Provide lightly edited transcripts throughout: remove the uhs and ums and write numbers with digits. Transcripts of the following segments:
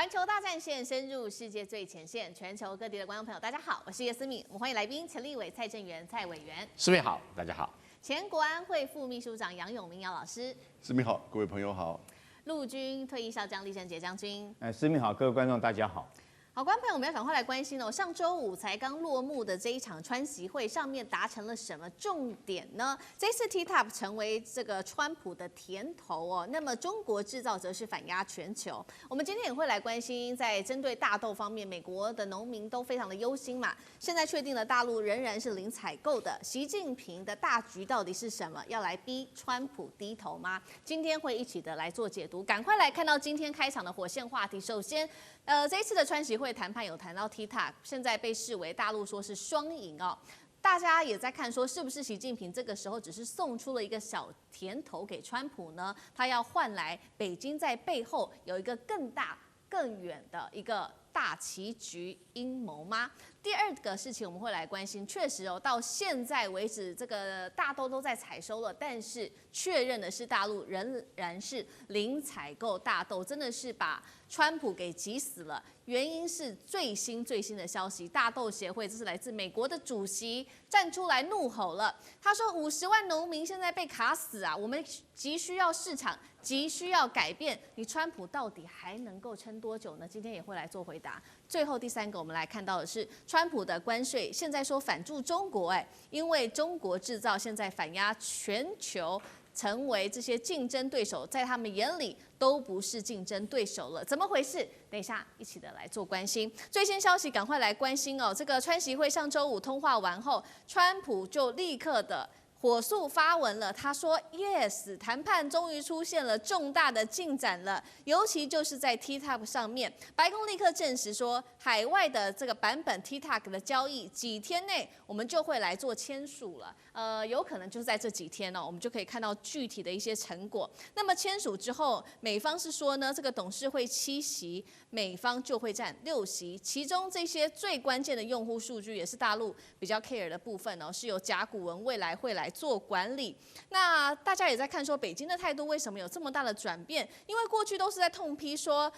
环球大战线深入世界最前线，全球各地的观众朋友，大家好，我是叶思敏，我们欢迎来宾前立委蔡正元蔡委员。思敏好，大家好。前国安会副秘书长杨永明杨老师。思敏好，各位朋友好。陆军退役少将李正杰将军。思敏好，各位观众大家好。好，观众朋友，我们要赶快来关心哦。上周五才刚落幕的这一场川习会上面达成了什么重点呢？这次 TPP 成为这个川普的甜头哦。那么中国制造则是反压全球。我们今天也会来关心，在针对大豆方面，美国的农民都非常的忧心嘛。现在确定了大陆仍然是零采购的，习近平的大局到底是什么？要来逼川普低头吗？今天会一起的来做解读。赶快来看到今天开场的火线话题。首先，这一次的川习会谈判有谈到 TPP， 现在被视为大陆说是双赢哦。大家也在看说，是不是习近平这个时候只是送出了一个小甜头给川普呢？他要换来北京在背后有一个更大、更远的一个大棋局阴谋吗？第二个事情我们会来关心，确实哦，到现在为止，这个大豆都在采收了，但是确认的是大陆仍然是零采购大豆，真的是把川普给急死了。原因是最新的消息，大豆协会，这是来自美国的主席站出来怒吼了。他说：“50万农民现在被卡死啊，我们急需要市场，急需要改变。你川普到底还能够撑多久呢？”今天也会来做回答。最后第三个，我们来看到的是川普的关税，现在说反助中国，因为中国制造现在反压全球。成为这些竞争对手，在他们眼里都不是竞争对手了，怎么回事？等一下一起的来做关心。最新消息，赶快来关心哦！这个川习会上周五通话完后，川普就立刻的火速发文了，他说 ：“Yes， 谈判终于出现了重大的进展了，尤其就是在 TPP 上面。白宫立刻证实说，海外的这个版本 TPP 的交易，几天内我们就会来做签署了。有可能就是在这几天哦，我们就可以看到具体的一些成果。那么签署之后，美方是说呢，这个董事会7席，美方就会占6席，其中这些最关键的用户数据，也是大陆比较 care 的部分哦，是由甲骨文未来会来做管理。那大家也在看说，北京的态度为什么有这么大的转变？因为过去都是在痛批说，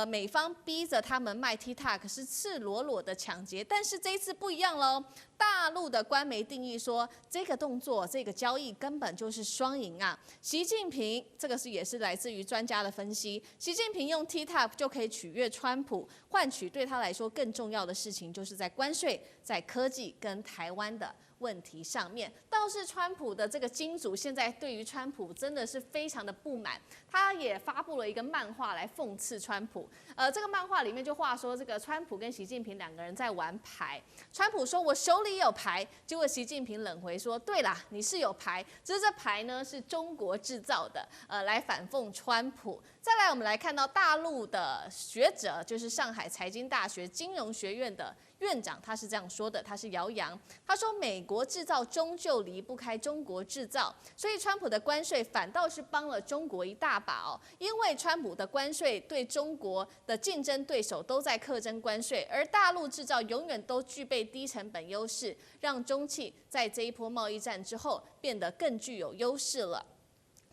美方逼着他们卖 TPP 是赤裸裸的抢劫，但是这一次不一样喽。大陆的官媒定义说，这个动作、这个交易根本就是双赢啊！习近平这个也是来自于专家的分析，习近平用 TPP 就可以取悦川普，换取对他来说更重要的事情，就是在关税、在科技跟台湾的问题上面。倒是川普的这个金主现在对于川普真的是非常的不满，他也发布了一个漫画来讽刺川普。这个漫画里面就话说，这个川普跟习近平两个人在玩牌，川普说我手里也有牌，结果习近平冷回说，对啦，你是有牌，只是这牌呢是中国制造的，来反讽川普。再来，我们来看到大陆的学者，就是上海财经大学金融学院的院长，他是这样说的，他是姚洋，他说美国制造终究离不开中国制造，所以川普的关税反倒是帮了中国一大把哦，因为川普的关税对中国的竞争对手都在课征关税，而大陆制造永远都具备低成本优势，让中企在这一波贸易战之后变得更具有优势了。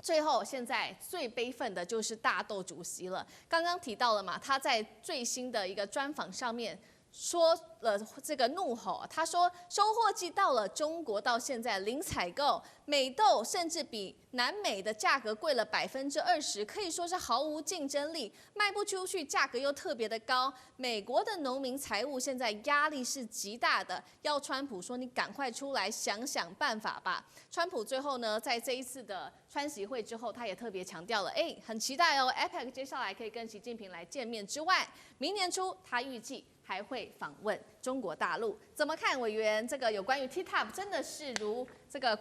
最后，现在最悲愤的就是大豆主席了。刚刚提到了嘛，他在最新的一个专访上面说了这个怒吼，他说收获季到了，中国到现在零采购，美豆甚至比南美的价格贵了20%，可以说是毫无竞争力，卖不出去，价格又特别的高。美国的农民财务现在压力是极大的，要川普说你赶快出来想想办法吧。川普最后呢，在这一次的川习会之后，他也特别强调了，很期待哦 ，APEC 接下来可以跟习近平来见面之外，明年初他预计还会访问中国大陆。怎么看，委员？这个有关于 TPP 真的是如这个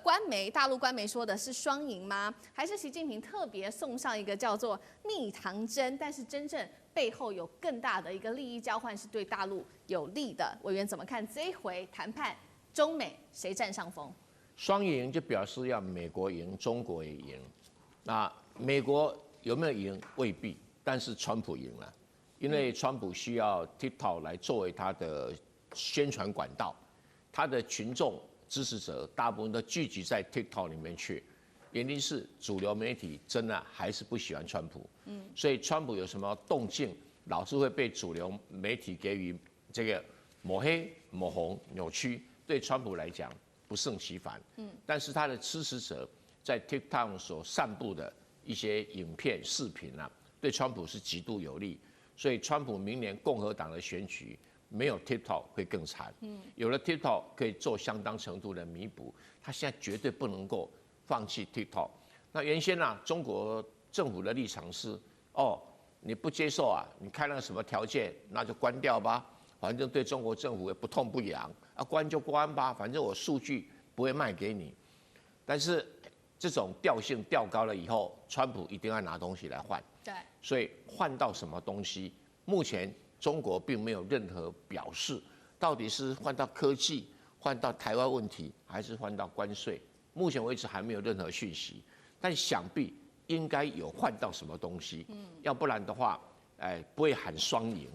大陆官媒说的是双赢吗？还是习近平特别送上一个叫做蜜糖针，但是真正背后有更大的一个利益交换，是对大陆有利的？委员怎么看这一回谈判，中美谁占上风？双赢就表示要美国赢，中国也赢。那美国有没有赢未必，但是川普赢了。因为川普需要 TikTok 来作为他的宣传管道，他的群众支持者大部分都聚集在 TikTok 里面去，原因是主流媒体真的还是不喜欢川普，所以川普有什么动静，老是会被主流媒体给予这个抹黑、抹红、扭曲，对川普来讲不胜其烦。但是他的支持者在 TikTok 所散布的一些影片、视频啊，对川普是极度有利。所以川普明年共和党的选举没有 TikTok 会更惨。有了 TikTok 可以做相当程度的弥补，他现在绝对不能够放弃 TikTok。那原先啊，中国政府的立场是，你不接受啊，你开了什么条件，那就关掉吧，反正对中国政府也不痛不痒，关就关吧，反正我数据不会卖给你。但是这种调性调高了以后，川普一定要拿东西来换。对，所以换到什么东西，目前中国并没有任何表示，到底是换到科技、换到台湾问题，还是换到关税，目前为止还没有任何讯息。但想必应该有换到什么东西，要不然的话，不会喊双赢。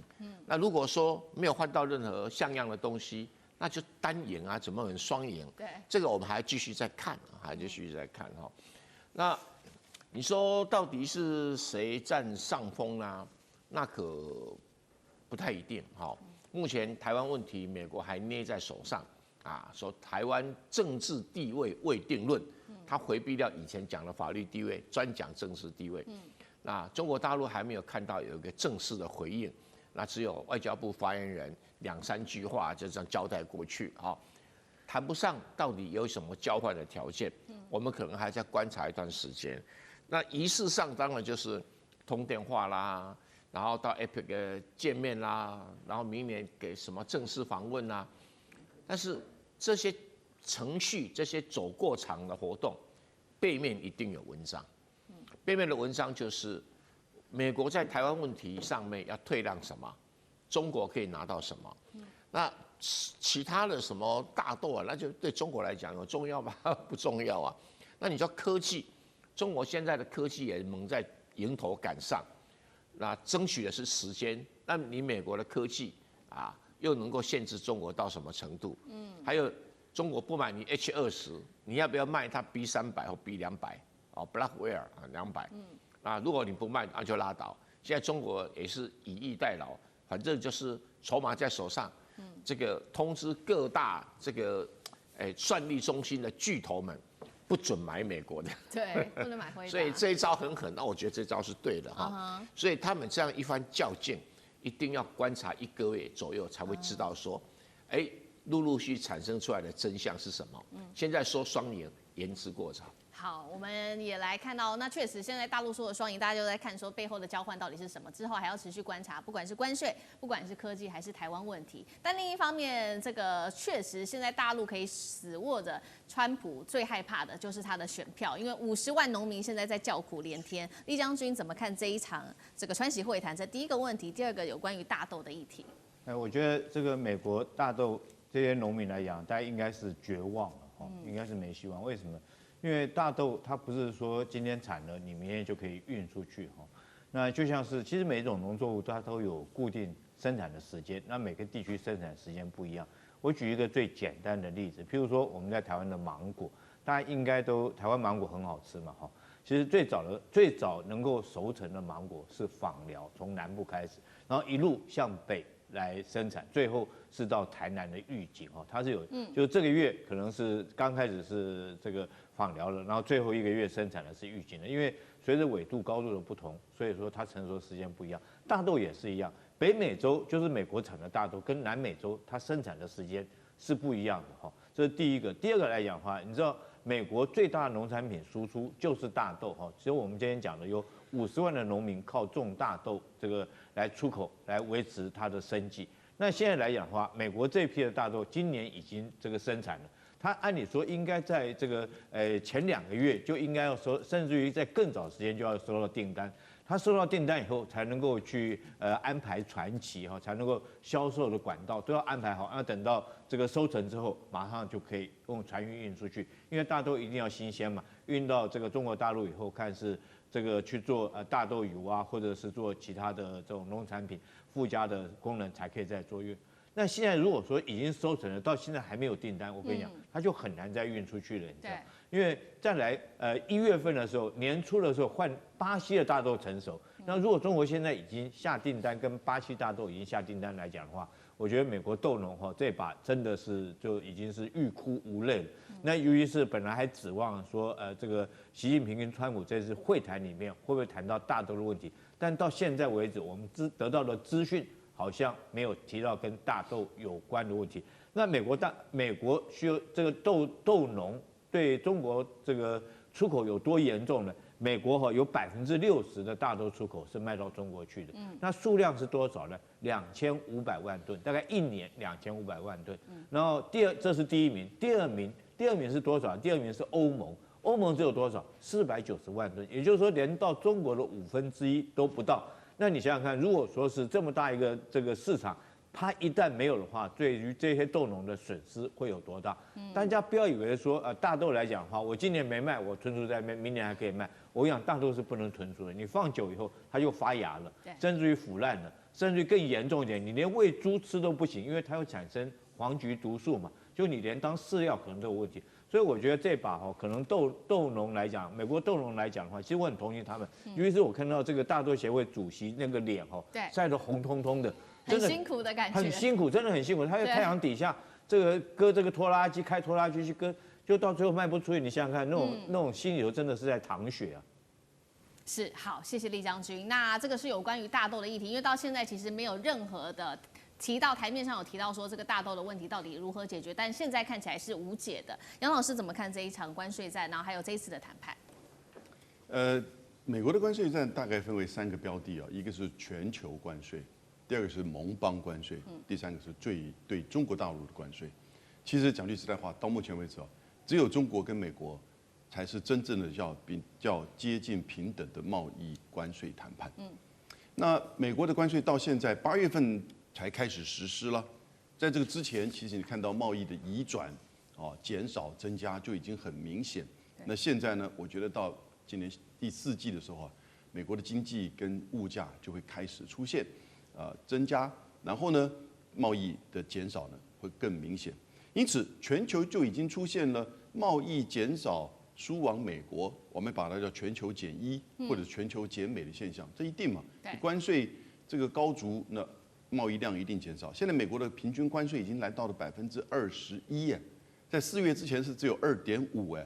那如果说没有换到任何像样的东西，那就单赢啊，怎么能双赢？对，这个我们还继续在看，还继续在看哈。那你说到底是谁占上风呢？那可不太一定哈。目前台湾问题，美国还捏在手上啊，说台湾政治地位未定论。他回避掉以前讲的法律地位，专讲政治地位。那中国大陆还没有看到有一个正式的回应，那只有外交部发言人2-3句话就这样交代过去啊，谈不上到底有什么交换的条件。我们可能还在观察一段时间。那仪式上当然就是通电话啦，然后到 APEC 见面啦，然后明年给什么正式访问啦。但是这些程序、这些走过场的活动，背面一定有文章。背面的文章就是美国在台湾问题上面要退让什么，中国可以拿到什么。那其他的什么大豆啊，那就对中国来讲有重要吗？不重要啊。那你说科技，中国现在的科技也猛在迎头赶上，那争取的是时间。那你美国的科技啊，又能够限制中国到什么程度？还有中国不买你 H20，你要不要卖它 B300或 B200？Blackwell 啊200。那如果你不卖，那就拉倒。现在中国也是以逸待劳，反正就是筹码在手上。这个通知各大这个算力中心的巨头们，不准买美国的。对，不能买辉达。所以这一招很狠，那我觉得这招是对的哈。所以他们这样一番较劲，一定要观察1个月左右才会知道说，陆续产生出来的真相是什么。现在说双赢，言之过早。好，我们也来看到，那确实现在大陆说的双赢，大家就在看说背后的交换到底是什么，之后还要持续观察，不管是关税，不管是科技，还是台湾问题。但另一方面，这个确实现在大陆可以死握着川普最害怕的就是他的选票，因为50万农民现在在叫苦连天。厉将军怎么看这一场这个川习会谈？这第一个问题，第二个有关于大豆的议题。我觉得这个美国大豆这些农民来讲，大家应该是绝望了应该是没希望。为什么？因为大豆它不是说今天产了，你明天就可以运出去那就像是其实每一种农作物它都有固定生产的时间，那每个地区生产时间不一样。我举一个最简单的例子，譬如说我们在台湾的芒果，大家应该都台湾芒果很好吃嘛其实最早能够熟成的芒果是枋寮，从南部开始，然后一路向北来生产，最后是到台南的玉井它是有，就这个月可能是刚开始是这个枋寮的，然后最后1个月生产的是玉井的，因为随着纬度高度的不同，所以说它成熟时间不一样。大豆也是一样，北美洲就是美国产的大豆，跟南美洲它生产的时间是不一样的这是第一个。第二个来讲的话，你知道美国最大的农产品输出就是大豆其实我们今天讲的有50万的农民靠种大豆这个来出口来维持它的生计。那现在来讲的话，美国这批的大豆今年已经这个生产了，它按理说应该在这个前2个月就应该要收，甚至于在更早时间就要收到订单。他收到订单以后，才能够去安排船期才能够销售的管道都要安排好。那等到这个收成之后，马上就可以用船运出去，因为大豆一定要新鲜嘛，运到这个中国大陆以后，看是这个去做大豆油啊，或者是做其他的这种农产品附加的功能，才可以再做运。那现在如果说已经收成了，到现在还没有订单，我跟你讲，它就很难再运出去了，你知道？因为再来1月份的时候，年初的时候换巴西的大豆成熟，那如果中国现在已经下订单，跟巴西大豆已经下订单来讲的话，我觉得美国豆农这把真的是就已经是欲哭无泪了。那尤其是本来还指望说，这个习近平跟川普这次会谈里面会不会谈到大豆的问题，但到现在为止，我们得到的资讯好像没有提到跟大豆有关的问题。那美国需要这个豆农对中国这个出口有多严重呢？美国有60%的大豆出口是卖到中国去的，那数量是多少呢？2500万吨，大概一年2500万吨。然后这是第一名，第二名是多少？第二名是欧盟，欧盟只有多少？490万吨，也就是说连到中国的1/5都不到。那你想想看，如果说是这么大一个这个市场，它一旦没有的话，对于这些豆农的损失会有多大？大家不要以为说大豆来讲的话，我今年没卖，我存储在那边，明年还可以卖。我讲大豆是不能存储的，你放久以后它就发芽了，甚至于腐烂了，甚至于更严重一点，你连喂猪吃都不行，因为它会产生黄菊毒素嘛，就你连当饲料可能都有问题。所以我觉得这把可能豆农来讲，美国豆农来讲的话，其实我很同情他们，尤其是我看到这个大豆协会主席那个脸晒得红彤彤的。很辛苦的感觉，很辛苦，真的很辛苦。他在太阳底下，这个割这个拖拉机，开拖拉机去割，就到最后卖不出去。你想想看，那种心里头真的是在淌血啊。是，好，谢谢厉将军。那这个是有关于大豆的议题，因为到现在其实没有任何的提到台面上有提到说这个大豆的问题到底如何解决，但现在看起来是无解的。杨老师怎么看这一场关税战，然后还有这一次的谈判？美国的关税战大概分为3个标的啊，一个是全球关税。第二个是盟邦关税，第三个是对中国大陆的关税。其实讲句实在话，到目前为止只有中国跟美国才是真正的叫接近平等的贸易关税谈判。那美国的关税到现在8月份才开始实施了，在这个之前，其实你看到贸易的移转减少增加就已经很明显。那现在呢，我觉得到今年第4季的时候美国的经济跟物价就会开始出现增加，然后呢，贸易的减少呢会更明显，因此全球就已经出现了贸易减少输往美国，我们把它叫全球减1或者全球减美的现象，这一定嘛，关税这个高筑，那贸易量一定减少。现在美国的平均关税已经来到了21%，在4月之前是只有2.5，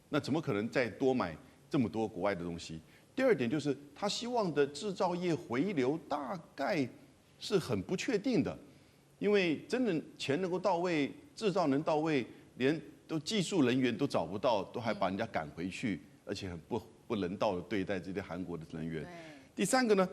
那怎么可能再多买这么多国外的东西？第二点就是他希望的制造业回流大概是很不确定的，因为真的钱能够到位，制造能到位，连都技术人员都找不到，都还把人家赶回去，而且很不人道的对待这些韩国的人员。第三个呢，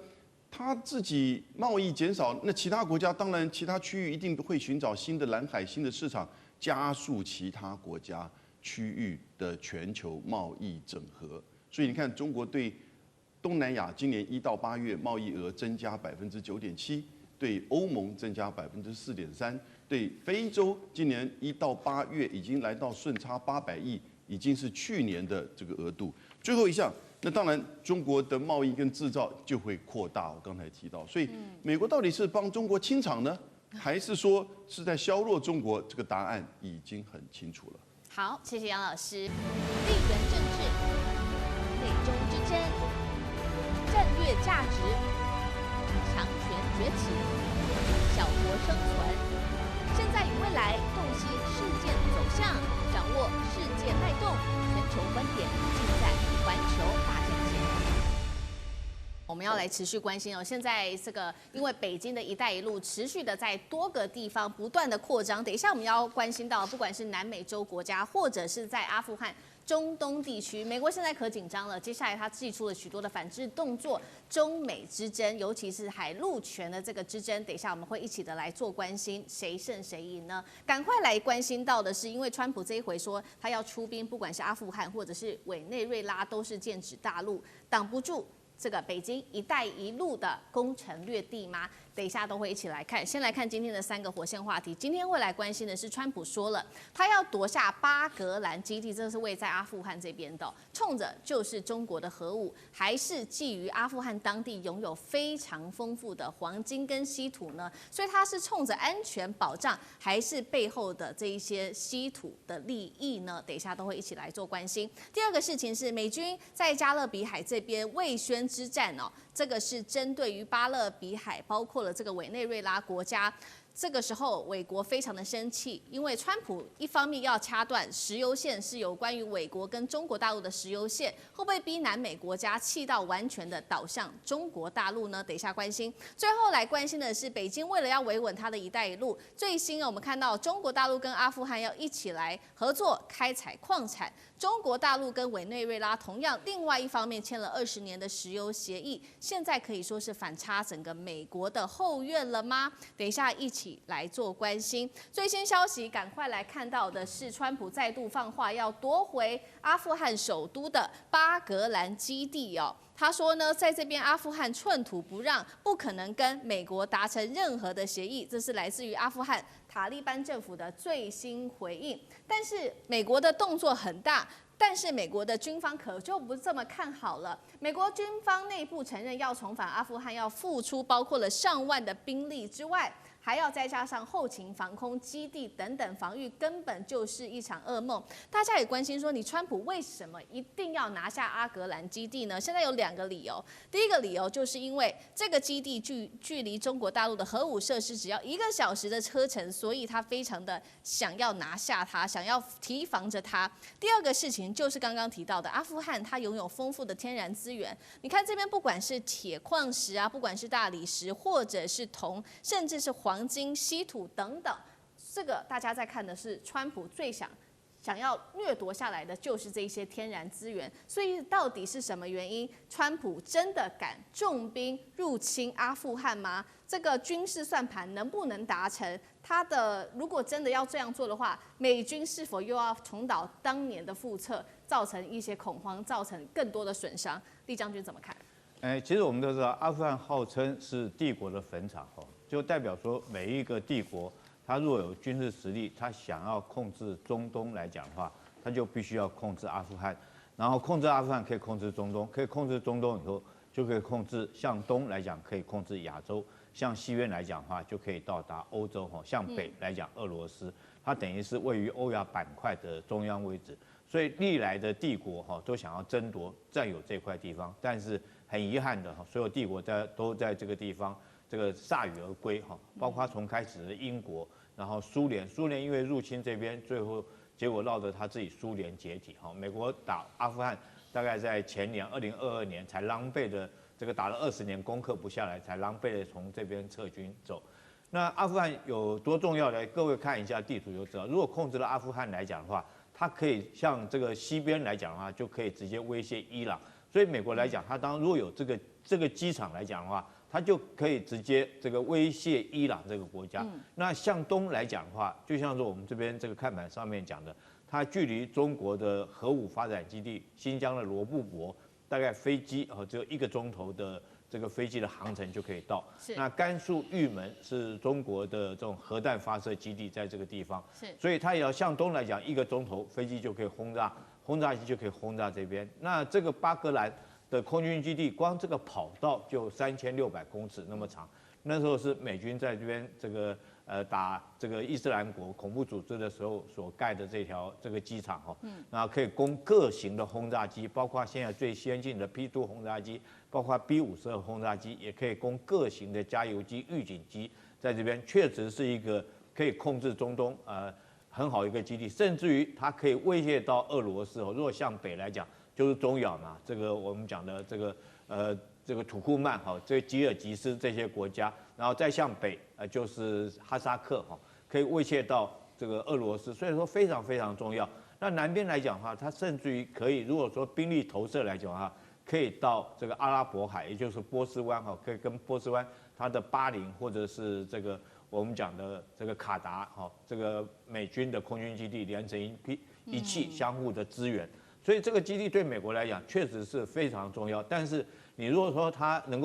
他自己贸易减少，那其他国家当然其他区域一定会寻找新的蓝海、新的市场，加速其他国家区域的全球贸易整合。所以你看，中国对东南亚今年1到8月贸易额增加9.7%，对欧盟增加4.3%，对非洲今年1到8月已经来到顺差800亿，已经是去年的这个额度。最后一项，那当然中国的贸易跟制造就会扩大。我刚才提到，所以美国到底是帮中国清场呢，还是说是在削弱中国？这个答案已经很清楚了。好，谢谢杨老师。地缘政治、美中之争、战略价值、强权崛起、小国生存，现在与未来洞悉事件走向，掌握世界脉动，全球观点尽在环球大战线。我们要来持续关心哦，现在这个因为北京的一带一路持续的在多个地方不断的扩张，等一下我们要关心到，不管是南美洲国家，或者是在阿富汗、中东地区，美国现在可紧张了。接下来他祭出了许多的反制动作，中美之争，尤其是海陆权的这个之争，等一下我们会一起的来做关心，谁胜谁赢呢？赶快来关心到的是，因为川普这一回说他要出兵，不管是阿富汗或者是委内瑞拉，都是剑指大陆，挡不住这个北京“一带一路”的攻城略地吗？等一下都会一起来看。先来看今天的3个火线话题。今天会来关心的是，川普说了，他要夺下巴格兰基地，这是位在阿富汗这边的，冲着就是中国的核武，还是觊觎阿富汗当地拥有非常丰富的黄金跟稀土呢？所以他是冲着安全保障，还是背后的这一些稀土的利益呢？等一下都会一起来做关心。第二个事情是，美军在加勒比海这边卫宣之战哦。这个是针对于巴勒比海，包括了这个委内瑞拉国家。这个时候，美国非常的生气，因为川普一方面要掐断石油线，是有关于美国跟中国大陆的石油线，会不会逼南美国家气到完全的倒向中国大陆呢？等一下关心。最后来关心的是，北京为了要维稳它的一带一路，最新我们看到中国大陆跟阿富汗要一起来合作开采矿产，中国大陆跟委内瑞拉同样另外一方面签了20年的石油协议，现在可以说是反插整个美国的后院了吗？等一下一起来做关心。最新消息，赶快来看到的是，川普再度放话要夺回阿富汗首都的巴格兰基地哦。他说呢，在这边阿富汗寸土不让，不可能跟美国达成任何的协议。这是来自于阿富汗塔利班政府的最新回应。但是美国的动作很大。但是美国的军方可就不这么看好了。美国军方内部承认要重返阿富汗，要付出包括了上万的兵力之外，还要再加上后勤、防空基地等等防御，根本就是一场噩梦。大家也关心说，你川普为什么一定要拿下阿格兰基地呢？现在有2个理由。第一个理由就是因为这个基地距离中国大陆的核武设施只要1个小时的车程，所以他非常的想要拿下它，想要提防着它。第二个事情就是刚刚提到的，阿富汗它拥有丰富的天然资源。你看这边不管是铁矿石啊，不管是大理石，或者是铜，甚至是黄金、稀土等等，这个大家在看的是川普最想要掠夺下来的就是这些天然资源。所以到底是什么原因，川普真的敢重兵入侵阿富汗吗？这个军事算盘能不能达成？如果真的要这样做的话，美军是否又要重蹈当年的覆辙，造成一些恐慌，造成更多的损伤？厉将军怎么看？其实我们都知道，阿富汗号称是帝国的坟场，就代表说每一个帝国，它若有军事实力，它想要控制中东来讲的话，它就必须要控制阿富汗，然后控制阿富汗可以控制中东，可以控制中东以后，就可以控制向东来讲可以控制亚洲，向西边来讲的话就可以到达欧洲，向北来讲俄罗斯，它等于是位于欧亚板块的中央位置，所以历来的帝国都想要争夺占有这块地方，但是很遗憾的，所有帝国都在这个地方这个铩羽而归，包括从开始的英国，然后苏联因为入侵这边，最后结果闹得他自己苏联解体，美国打阿富汗大概在前年2022年才狼狈的这个打了20年攻克不下来，才狼狈的从这边撤军走。那阿富汗有多重要呢？各位看一下地图就知道，如果控制了阿富汗来讲的话，它可以向这个西边来讲的话，就可以直接威胁伊朗。所以美国来讲，它如果有这个机场来讲的话，它就可以直接这个威胁伊朗这个国家。那向东来讲的话，就像是我们这边这个看板上面讲的，它距离中国的核武发展基地新疆的罗布泊，大概飞机只有1个钟头的这个飞机的航程就可以到。那甘肃玉门是中国的这种核弹发射基地，在这个地方，所以它也要向东来讲，1个钟头飞机就可以轰炸机就可以轰炸这边。那这个巴格兰的空军基地，光这个跑道就3600公尺那么长。那时候是美军在这边这个打这个伊斯兰国恐怖组织的时候所盖的这个机场然后可以供各型的轰炸机，包括现在最先进的 P2 轰炸机，包括 B52轰炸机，也可以供各型的加油机、预警机，在这边确实是一个可以控制中东很好一个基地，甚至于它可以威胁到俄罗斯如果向北来讲，就是中亚嘛，这个我们讲的这个土库曼这个吉尔吉斯这些国家，然后再向北就是哈萨克可以威胁到这个俄罗斯，所以说非常非常重要。那南边来讲的话，它甚至于可以，如果说兵力投射来讲的话，可以到这个阿拉伯海，也就是波斯湾可以跟波斯湾它的巴林或者是这个我们讲的这个卡达这个美军的空军基地连成一气，相互的支援。所以这个基地对美国来讲确实是非常重要，但是你如果说它能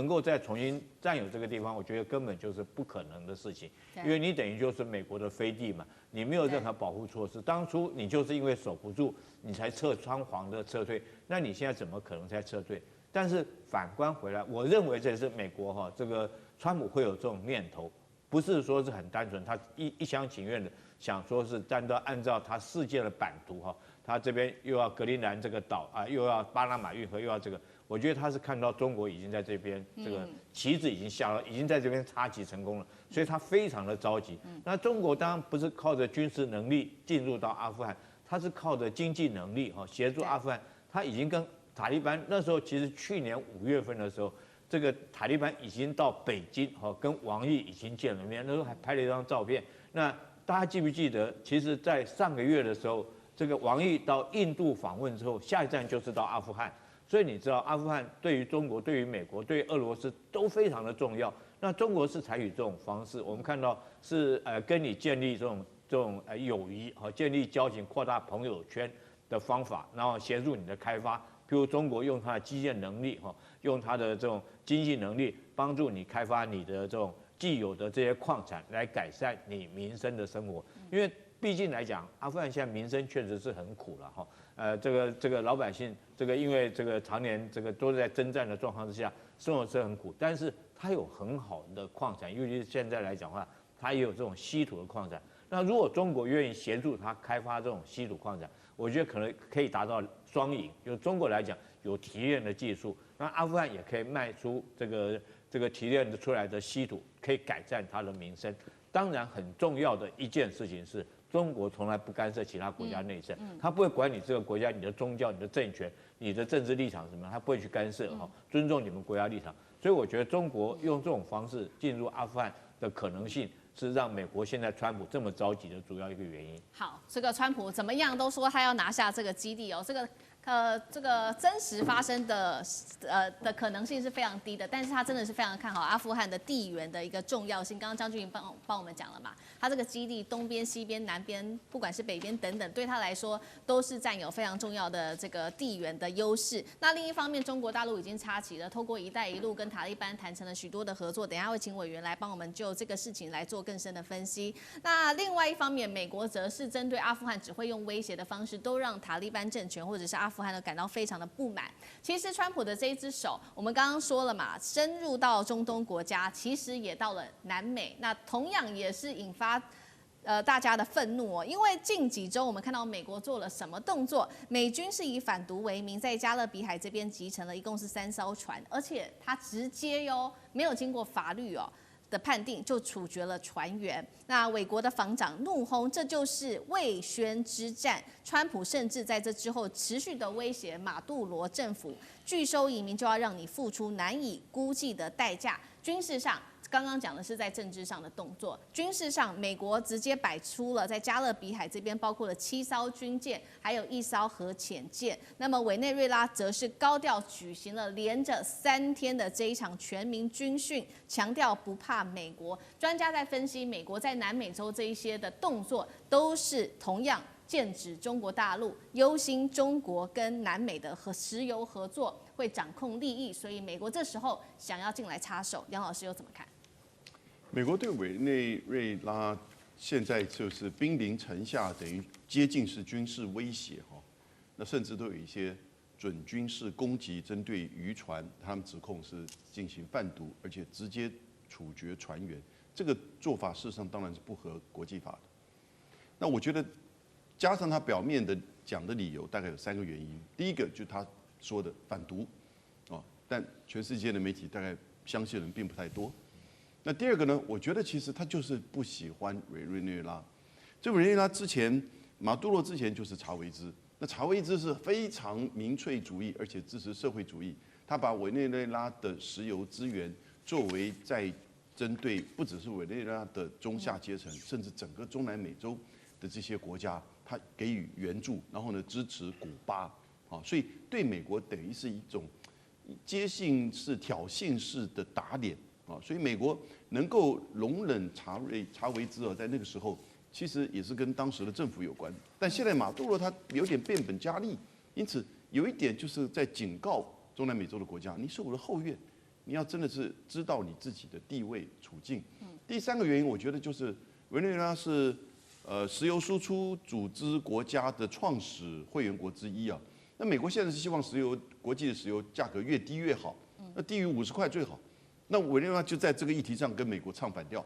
够再重新占有这个地方，我觉得根本就是不可能的事情，因为你等于就是美国的飞地嘛，你没有任何保护措施，当初你就是因为守不住，你才仓皇的撤退，那你现在怎么可能再撤退？但是反观回来，我认为这是美国这个川普会有这种念头，不是说是很单纯，他一厢情愿的想说是按照他世界的版图他这边又要格陵兰这个岛又要巴拿马运河，又要这个，我觉得他是看到中国已经在这边这个旗子已经下了，已经在这边插旗成功了，所以他非常的着急。那中国当然不是靠着军事能力进入到阿富汗，他是靠着经济能力协助阿富汗。他已经跟塔利班那时候，其实去年5月份的时候，这个塔利班已经到北京跟王毅已经见了面，那时候还拍了一张照片。那大家记不记得，其实在上个月的时候，这个王毅到印度访问之后，下一站就是到阿富汗。所以你知道，阿富汗对于中国、对于美国、对于俄罗斯都非常的重要。那中国是采取这种方式，我们看到是跟你建立这种友谊和建立交情、扩大朋友圈的方法，然后协助你的开发。譬如中国用它的基建能力用它的这种经济能力帮助你开发你的这种既有的这些矿产，来改善你民生的生活。因为毕竟来讲，阿富汗现在民生确实是很苦了这个老百姓因为常年都是在征战的状况之下，生活是很苦。但是它有很好的矿产，尤其是现在来讲的话，它也有这种稀土的矿产。那如果中国愿意协助它开发这种稀土矿产，我觉得可能可以达到双赢。就中国来讲有提炼的技术，那阿富汗也可以卖出这个提炼出来的稀土，可以改善它的民生。当然，很重要的一件事情是，中国从来不干涉其他国家内政，他不会管你这个国家、你的宗教、你的政权、你的政治立场什么，他不会去干涉尊重你们国家立场。所以我觉得中国用这种方式进入阿富汗的可能性，是让美国现在川普这么着急的主要一个原因。好，这个川普怎么样都说他要拿下这个基地这个真实发生的可能性是非常低的，但是他真的是非常看好阿富汗的地缘的一个重要性。刚刚张俊营帮我们讲了嘛，他这个基地东边、西边、南边，不管是北边等等，对他来说都是占有非常重要的这个地缘的优势。那另一方面，中国大陆已经插旗了，透过“一带一路”跟塔利班谈成了许多的合作。等一下会请委员来帮我们就这个事情来做更深的分析。那另外一方面，美国则是针对阿富汗只会用威胁的方式，都让塔利班政权或者是阿富汗感到非常的不满。其实川普的这一只手，我们刚刚说了嘛，深入到中东国家，其实也到了南美，那同样也是引发大家的愤怒因为近几周我们看到美国做了什么动作？美军是以反毒为名，在加勒比海这边集成了一共是3艘船，而且他直接没有经过法律的判定就处决了船员。那美国的防长怒轰，这就是卫宣之战。川普甚至在这之后持续的威胁马杜罗政府，拒收移民就要让你付出难以估计的代价。军事上，刚刚讲的是在政治上的动作，军事上，美国直接摆出了在加勒比海这边包括了7艘军舰，还有1艘核潜舰。那么委内瑞拉则是高调举行了连着3天的这一场全民军训，强调不怕美国。专家在分析，美国在南美洲这一些的动作，都是同样剑指中国大陆，忧心中国跟南美的石油合作会掌控利益，所以美国这时候想要进来插手。梁老师又怎么看？美国对委内瑞拉现在就是兵临城下，等于接近是军事威胁那甚至都有一些准军事攻击，针对渔船，他们指控是进行贩毒，而且直接处决船员。这个做法事实上当然是不合国际法的。那我觉得加上他表面的讲的理由，大概有3个原因。第一个就是他说的反毒但全世界的媒体大概相信的人并不太多。那第二个呢？我觉得其实他就是不喜欢委内瑞拉。这委内瑞拉之前，马杜罗之前就是查韦兹。那查韦兹是非常民粹主义，而且支持社会主义。他把委内瑞拉的石油资源作为在针对不只是委内瑞拉的中下阶层，甚至整个中南美洲的这些国家，他给予援助，然后呢支持古巴所以对美国等于是一种接近式、挑衅式的打脸。所以美国能够容忍查韦兹在那个时候，其实也是跟当时的政府有关。但现在马杜罗他有点变本加厉，因此有一点就是在警告中南美洲的国家，你是我的后院，你要真的是知道你自己的地位处境。第3个原因，我觉得就是委内瑞拉是石油输出组织国家的创始会员国之一那美国现在是希望国际的石油价格越低越好，那低于50块最好。那委内瑞拉就在这个议题上跟美国唱反调，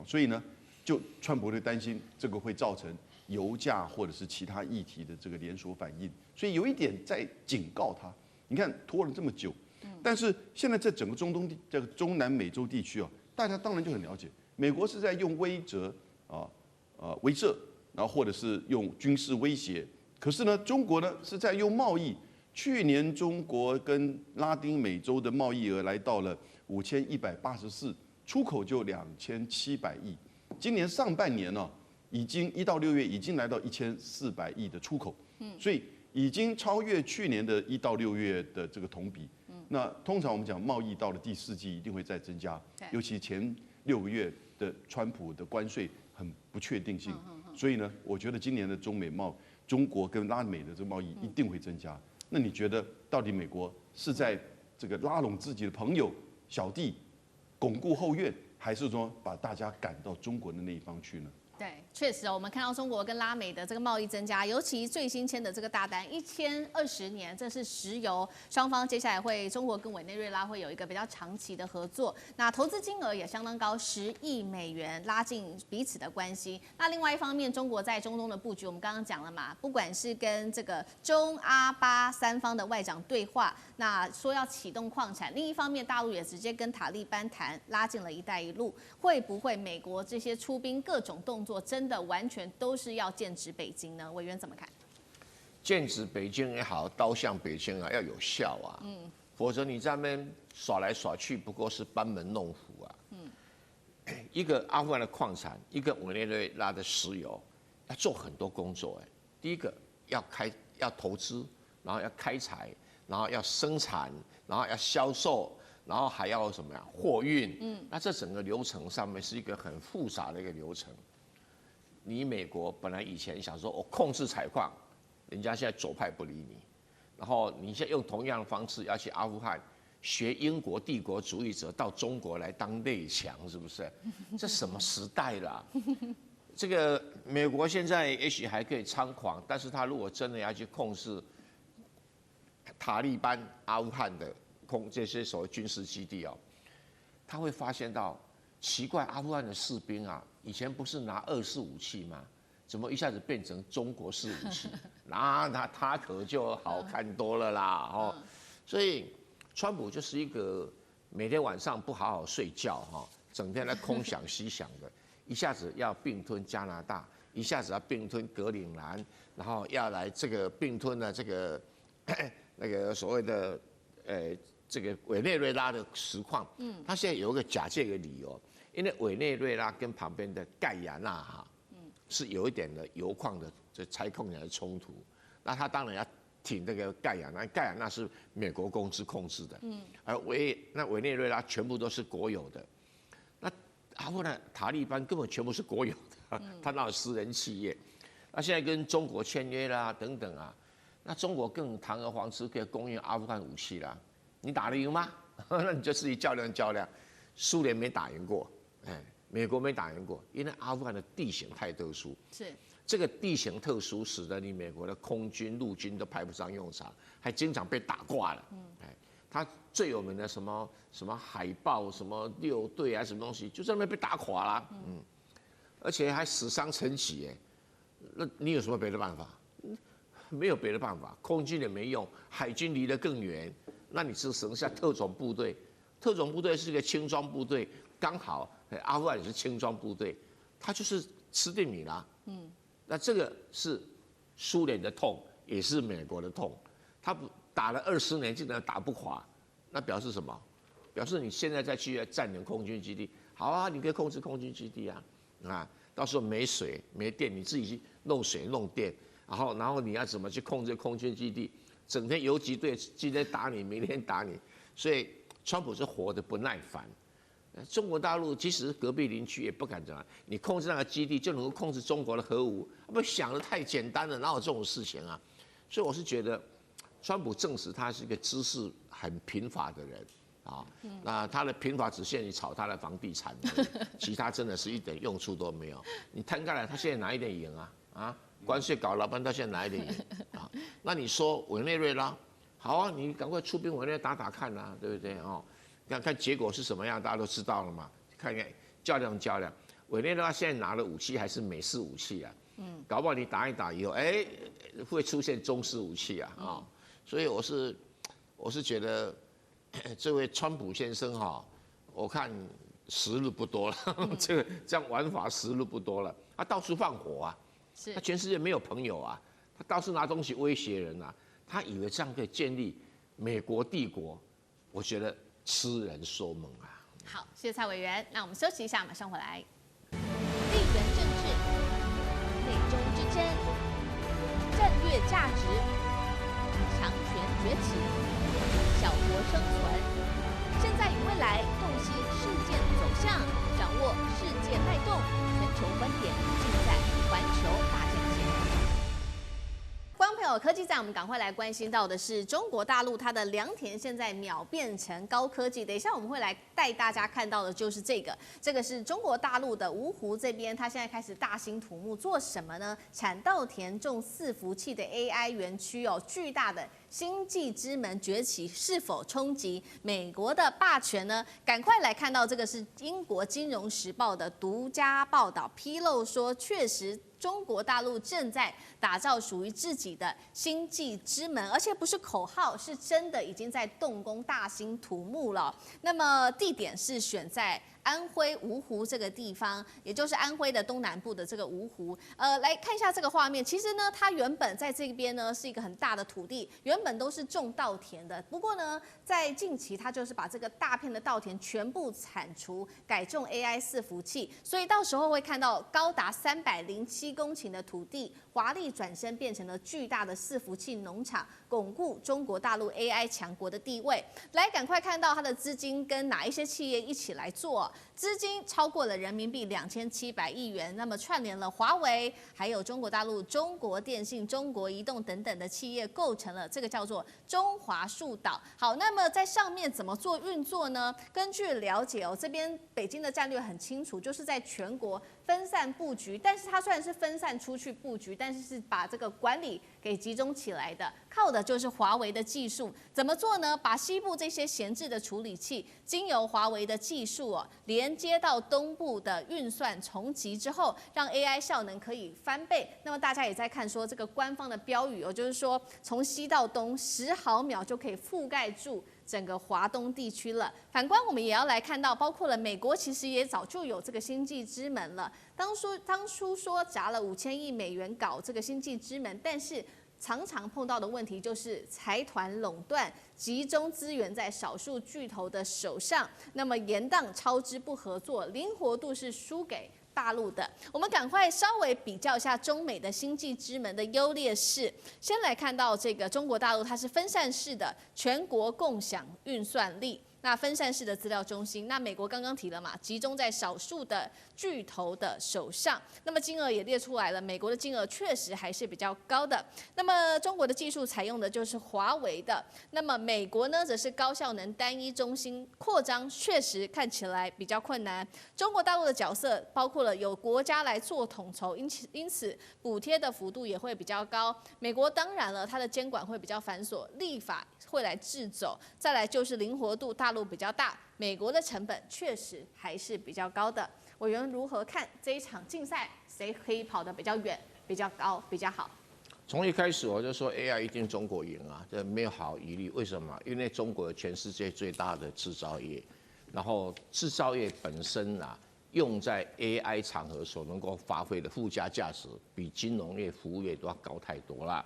所以呢，就川普会担心这个会造成油价或者是其他议题的这个连锁反应，所以有一点在警告他。你看拖了这么久，但是现在在整个这个中南美洲地区啊，大家当然就很了解，美国是在用威慑威慑，然后或者是用军事威胁，可是呢，中国呢是在用贸易。去年中国跟拉丁美洲的贸易额来到了5184，出口就2700亿。今年上半年呢，已经1到6月已经来到1400亿的出口，所以已经超越去年的1到6月的这个同比。那通常我们讲贸易到了第4季一定会再增加，尤其前6个月的川普的关税很不确定性，所以呢，我觉得今年的中国跟拉美的这个贸易一定会增加。那你觉得到底美国是在这个拉拢自己的朋友、小弟，巩固后院，还是说把大家赶到中国的那一方去呢？对，确实我们看到中国跟拉美的这个贸易增加，尤其最新签的这个大单，1020年，这是石油双方接下来中国跟委内瑞拉会有一个比较长期的合作，那投资金额也相当高，10亿美元，拉近彼此的关系。那另外一方面，中国在中东的布局，我们刚刚讲了嘛，不管是跟这个中阿巴三方的外长对话，那说要启动矿产，另一方面，大陆也直接跟塔利班谈，拉近了“一带一路”，会不会美国这些出兵各种动作？真的完全都是要剑指北京呢？委员怎么看？剑指北京也好，刀向北京啊，要有效啊。否则你在那边耍来耍去，不过是班门弄斧啊。一个阿富汗的矿产，一个委内瑞拉的石油，要做很多工作。第一个要投资，然后要开采，然后要生产，然后要销售。然后还要什么呀？货运。那这整个流程上面是一个很复杂的一个流程。你美国本来以前想说我控制采矿，人家现在左派不理你，然后你现在用同样的方式要去阿富汗学英国帝国主义者到中国来当内强，是不是？这什么时代啦？这个美国现在也许还可以猖狂，但是他如果真的要去控制塔利班阿富汗的这些所谓军事基地哦，他会发现到奇怪，阿富汗的士兵啊，以前不是拿2式武器吗？怎么一下子变成中国式武器？那他可就好看多了啦哦。所以川普就是一个每天晚上不好好睡觉哈，整天在空想西想的，一下子要并吞加拿大，一下子要并吞格陵兰，然后要来这个并吞了这个那个所谓的这个委内瑞拉的实况，他现在有一个假借的理由。因为委内瑞拉跟旁边的盖亚纳哈，是有一点的油矿的这采矿起来的冲突，那他当然要挺这个盖亚纳，盖亚纳是美国公司控制的，而委内瑞拉全部都是国有的，那阿富汗塔利班根本全部是国有的，他哪有私人企业？那现在跟中国签约啦等等啊，那中国更堂而皇之可以供应阿富汗武器啦，你打得赢吗？那你就自己较量较量，苏联没打赢过。美国没打赢过，因为阿富汗的地形太特殊。是这个地形特殊，使得你美国的空军、陆军都派不上用场，还经常被打挂了。他最有名的什么海豹、什么6队啊，什么东西，就在那边被打垮了。而且还死伤成疾。那你有什么别的办法？没有别的办法，空军也没用，海军离得更远，那你只剩下特种部队。特种部队是一个轻装部队。刚好阿富汗也是轻装部队，他就是吃定你啦。那这个是苏联的痛，也是美国的痛。他打了20年，竟然打不垮，那表示什么？表示你现在再去占领空军基地，好啊，你可以控制空军基地啊，到时候没水没电，你自己去弄水弄电，然后你要怎么去控制空军基地？整天游击队今天打你，明天打你，所以川普是活得不耐烦。中国大陆其实隔壁邻居也不敢这样，你控制那个基地就能够控制中国的核武，不想得太简单了，哪有这种事情啊？所以我是觉得，川普证实他是一个知识很贫乏的人啊。那他的贫乏只限于炒他的房地产，其他真的是一点用处都没有。你摊开来，他现在哪一点赢啊？关税搞老半到现在哪一点赢啊？那你说委内瑞拉，好啊，你赶快出兵委内打打看啊，对不对哦？看结果是什么样，大家都知道了嘛。看看较量较量，委内瑞拉现在拿的武器还是美式武器啊。搞不好你打一打以后，会出现中式武器啊。所以我我是觉得这位川普先生哈，我看时日不多了，这样玩法时日不多了。他到处放火啊，他全世界没有朋友啊，他到处拿东西威胁人啊，他以为这样可以建立美国帝国，我觉得痴人说梦啊。好，谢谢蔡委员。那我们休息一下，马上回来。地缘政治、美中之争、战略价值、强权崛起、小国生存，现在与未来洞悉事件走向，掌握世界脉动，全球观点尽在环球大战线。观众朋友，科技站，我们赶快来关心到的是中国大陆，它的良田现在秒变成高科技。等一下我们会来带大家看到的就是这个是中国大陆的芜湖这边，它现在开始大兴土木，做什么呢？产稻田种伺服器的 AI 园区哦，巨大的星际之门崛起，是否冲击美国的霸权呢？赶快来看到这个是英国金融时报的独家报道，披露说，确实中国大陆正在打造属于自己的星际之门，而且不是口号，是真的已经在动工大兴土木了。那么地点是选在安徽芜湖这个地方，也就是安徽的东南部的这个芜湖。来看一下这个画面，其实呢，它原本在这边呢是一个很大的土地，原本都是种稻田的。不过呢，在近期它就是把这个大片的稻田全部铲除，改种 AI 伺服器，所以到时候会看到高达307公顷的土地华丽转身变成了巨大的伺服器农场，巩固中国大陆 AI 强国的地位。来，赶快看到它的资金跟哪一些企业一起来做，资金超过了人民币2700亿元，那么串联了华为，还有中国大陆中国电信、中国移动等等的企业，构成了这个叫做中华树岛。好，那么在上面怎么做运作呢？根据了解哦，这边北京的战略很清楚，就是在全国分散布局，但是它虽然是分散出去布局，但是是把这个管理给集中起来的，靠的就是华为的技术。怎么做呢？把西部这些闲置的处理器，经由华为的技术哦，连接到东部的运算重集之后，让 AI 效能可以翻倍。那么大家也在看说这个官方的标语哦，就是说从西到东10毫秒就可以覆盖住整个华东地区了。反观我们也要来看到，包括了美国，其实也早就有这个星际之门了。当初说砸了5000亿美元搞这个星际之门，但是常常碰到的问题就是财团垄断，集中资源在少数巨头的手上，那么严宕超支不合作，灵活度是输给大陆的。我们赶快稍微比较一下中美的星际之门的优劣势。先来看到这个中国大陆，它是分散式的全国共享运算力。那分散式的资料中心，那美国刚刚提了嘛，集中在少数的巨头的手上，那么金额也列出来了，美国的金额确实还是比较高的。那么中国的技术采用的就是华为的，那么美国呢，则是高效能单一中心扩张，确实看起来比较困难。中国大陆的角色包括了有国家来做统筹，因此补贴的幅度也会比较高。美国当然了，它的监管会比较繁琐，立法会来制走，再来就是灵活度，大陆比较大，美国的成本确实还是比较高的。委员如何看这一场竞赛，谁可以跑得比较远、比较高、比较好？从一开始我就说 AI 一定中国赢啊，这没有好疑虑。为什么？因为中国全世界最大的制造业，然后制造业本身啊，用在 AI 场合所能够发挥的附加价值，比金融业、服务业都要高太多了。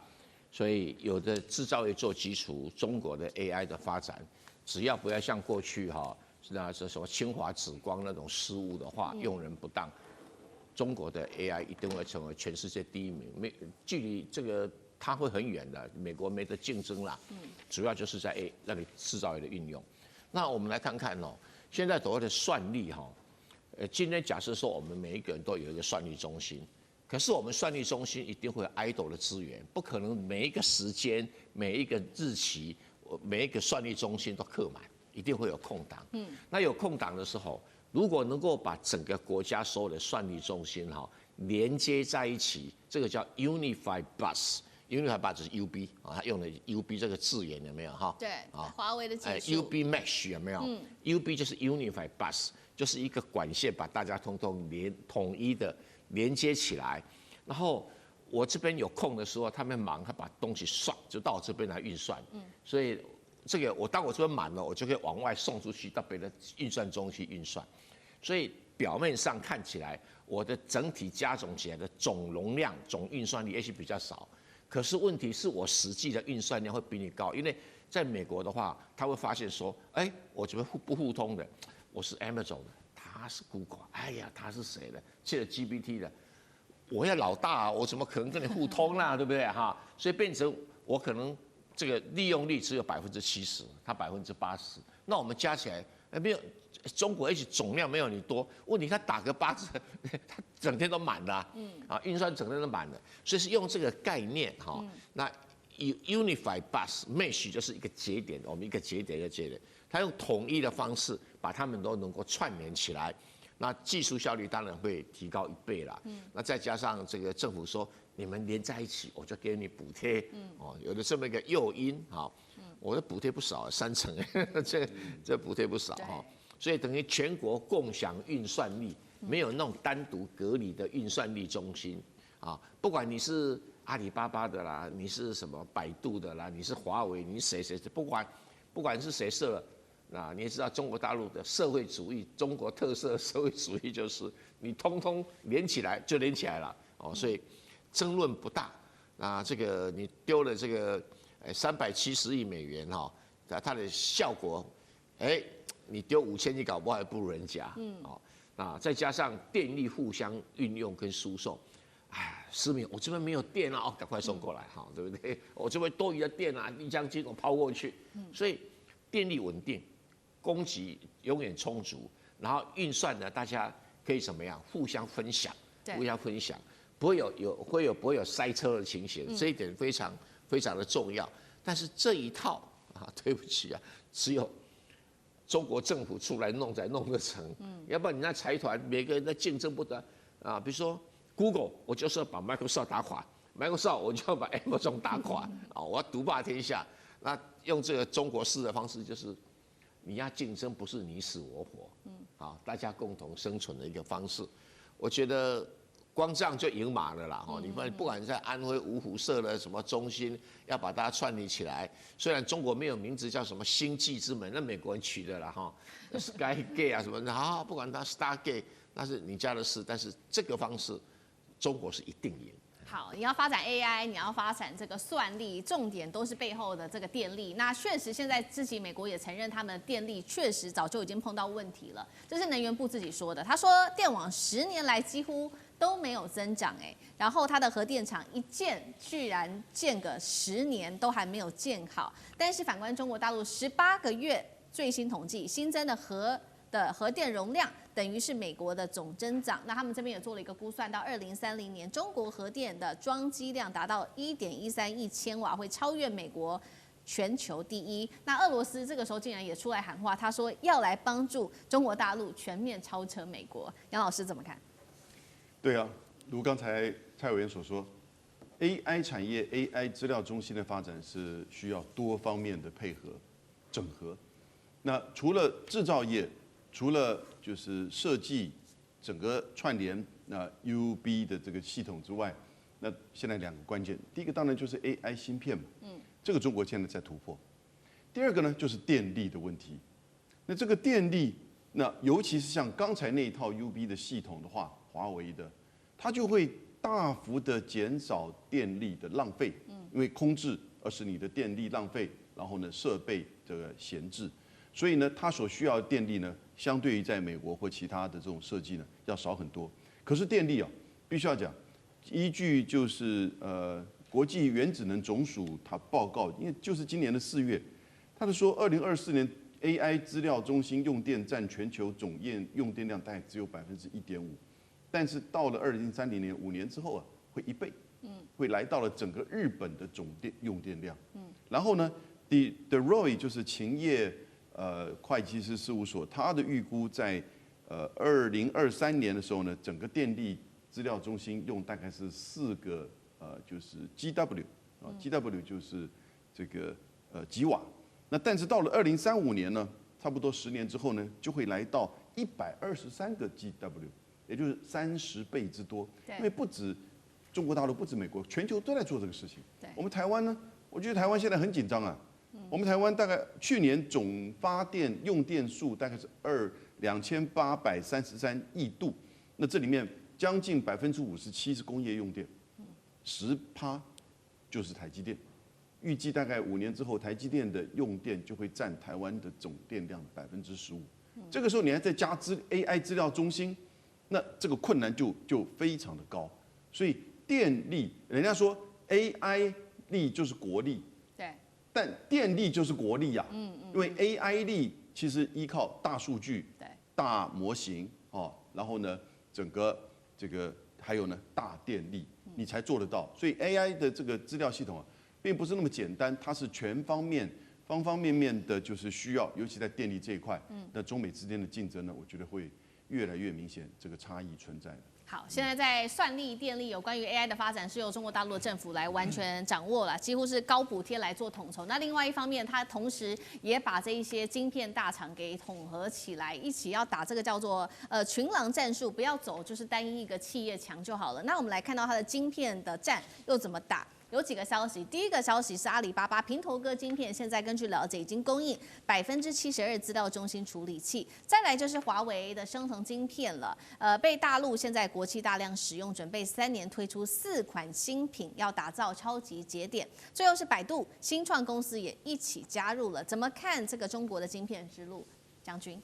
所以有的制造业做基础，中国的 AI 的发展，只要不要像过去那这什么清华紫光那种失误的话，用人不当，中国的 AI 一定会成为全世界第一名。距离这个它会很远的，美国没得竞争啦。主要就是在那里制造业的运用。那我们来看看现在所谓的算力今天假设说我们每一个人都有一个算力中心。可是我们算力中心一定会有 idle 的资源，不可能每一个时间、每一个日期、每一个算力中心都客满，一定会有空档。那有空档的时候，如果能够把整个国家所有的算力中心连接在一起，这个叫 Unified Bus。Unified Bus 就是 UB 它用的 UB 这个字眼有没有对，华为的技术。UB Mesh 有没有？UB 就是 Unified Bus， 就是一个管线把大家统一的连接起来，然后我这边有空的时候，他们忙，他把东西算就到我这边来运算。所以这个当我这边满了，我就可以往外送出去到别的运算中心运算。所以表面上看起来，我的整体加总起来的总容量、总运算力也许比较少，可是问题是我实际的运算量会比你高，因为在美国的话，他会发现说，哎，我怎么不互通的？我是 Amazon 的，他是 Google， 哎呀，他是谁的？ChatGPT 的，我要老大啊，我怎么可能跟你互通啦？对不对哈？所以变成我可能这个利用率只有70%，他80%，那我们加起来，没有。中国 H 总量没有你多，问题他打个8折，他整天都满的运算整天都满的，所以是用这个概念那 Unify Bus Mesh 就是一个节点，我们一个节点一个节点，他用统一的方式把它们都能够串联起来，那技术效率当然会提高1倍啦。那再加上这个政府说你们连在一起，我就给你补贴，有的这么一个诱因我的补贴不少，30%，这补贴不少所以等于全国共享运算力，没有那种单独隔离的运算力中心不管你是阿里巴巴的啦，你是什么百度的啦，你是华为，你是谁，不管是谁设了，你也知道中国大陆的社会主义，中国特色社会主义就是你通通连起来就连起来了所以争论不大。这个你丢了这个370亿美元它的效果，你丢5000亿搞不好还不如人家，再加上电力互相运用跟输送，思敏，我这边没有电赶快送过来，对不对？我这边多余的电一将军我抛过去，所以电力稳定，供给永远充足，然后运算呢，大家可以怎么样？互相分享，不会有塞车的情形，这一点非常非常的重要。但是这一套对不起只有中国政府出来弄才弄得成，要不然你那财团每个人在竞争不得比如说 Google， 我就是要把 Microsoft 打垮 ，Microsoft 我就要把 Amazon 打垮我要独霸天下。那用这个中国式的方式，就是你要竞争，不是你死我活，大家共同生存的一个方式。我觉得光这样就赢马了啦！你看，不管在安徽五虎设了什么中心，要把大家串联起来。虽然中国没有名字叫什么星际之门，那美国人取的啦，Skygate 什么的，不管它 Stargate， 那是你家的事。但是这个方式，中国是一定赢。好，你要发展 AI， 你要发展这个算力，重点都是背后的这个电力。那确实，现在自己美国也承认，他们的电力确实早就已经碰到问题了。这是能源部自己说的，他说电网10年来几乎都没有增长然后它的核电厂一建居然建个10年都还没有建好。但是反观中国大陆18个月最新统计新增的核电容量等于是美国的总增长。那他们这边也做了一个估算，到2030年，中国核电的装机量达到1.13亿千瓦，会超越美国全球第一。那俄罗斯这个时候竟然也出来喊话，他说要来帮助中国大陆全面超车美国。杨老师怎么看？对啊，如刚才蔡委员所说 ，AI 产业、AI 资料中心的发展是需要多方面的配合、整合。那除了制造业，除了就是设计整个串联UB 的这个系统之外，那现在2个关键，第一个当然就是 AI 芯片嘛，这个中国现在在突破。第二个呢就是电力的问题，那这个电力，那尤其是像刚才那一套 UB 的系统的话，华为的，它就会大幅的减少电力的浪费，因为空置而使你的电力浪费，然后呢设备这个闲置。所以呢，它所需要的电力呢，相对于在美国或其他的这种设计呢，要少很多。可是电力必须要讲，依据就是国际原子能总署它报告，因为就是今年的4月，它是说2024年 AI 资料中心用电占全球总用电量大概只有1.5%，但是到了2030年5年之后会1倍，会来到了整个日本的总用电量。然后呢 ，Deloitte 就是勤业会计师事务所，它的预估在2023年的时候呢，整个电力资料中心用大概是4个就是 GW 就是这个吉瓦。那但是到了2035年呢，差不多10年之后呢，就会来到123个 GW， 也就是30倍之多。因为不止中国大陆，不止美国，全球都在做这个事情。我们台湾呢，我觉得台湾现在很紧张我们台湾大概去年总发电用电数大概是2833亿度，那这里面将近57%是工业用电，10%就是台积电。预计大概5年之后，台积电的用电就会占台湾的总电量的15%。这个时候你还再加AI 资料中心，那这个困难就非常的高。所以电力，人家说 AI 力就是国力，对，但电力就是国力啊。因为 AI 力其实依靠大数据、对，大模型哦，然后呢，整个这个还有呢大电力，你才做得到。所以 AI 的这个资料系统啊，并不是那么简单，它是全方面、方方面面的，就是需要，尤其在电力这一块，那中美之间的竞争呢，我觉得会越来越明显，这个差异存在的。好，现在在算力、电力有关于 AI 的发展是由中国大陆的政府来完全掌握了，几乎是高补贴来做统筹。那另外一方面，它同时也把这一些晶片大厂给统合起来，一起要打这个叫做群狼战术，不要走就是单一一个企业强就好了。那我们来看到它的晶片的战又怎么打？有几个消息，第一个消息是阿里巴巴平头哥晶片，现在根据了解已经供应72%资料中心处理器。再来就是华为的生成晶片了，被大陆现在国际大量使用，准备3年推出4款新品，要打造超级节点。最后是百度、新创公司也一起加入了。怎么看这个中国的晶片之路，将军？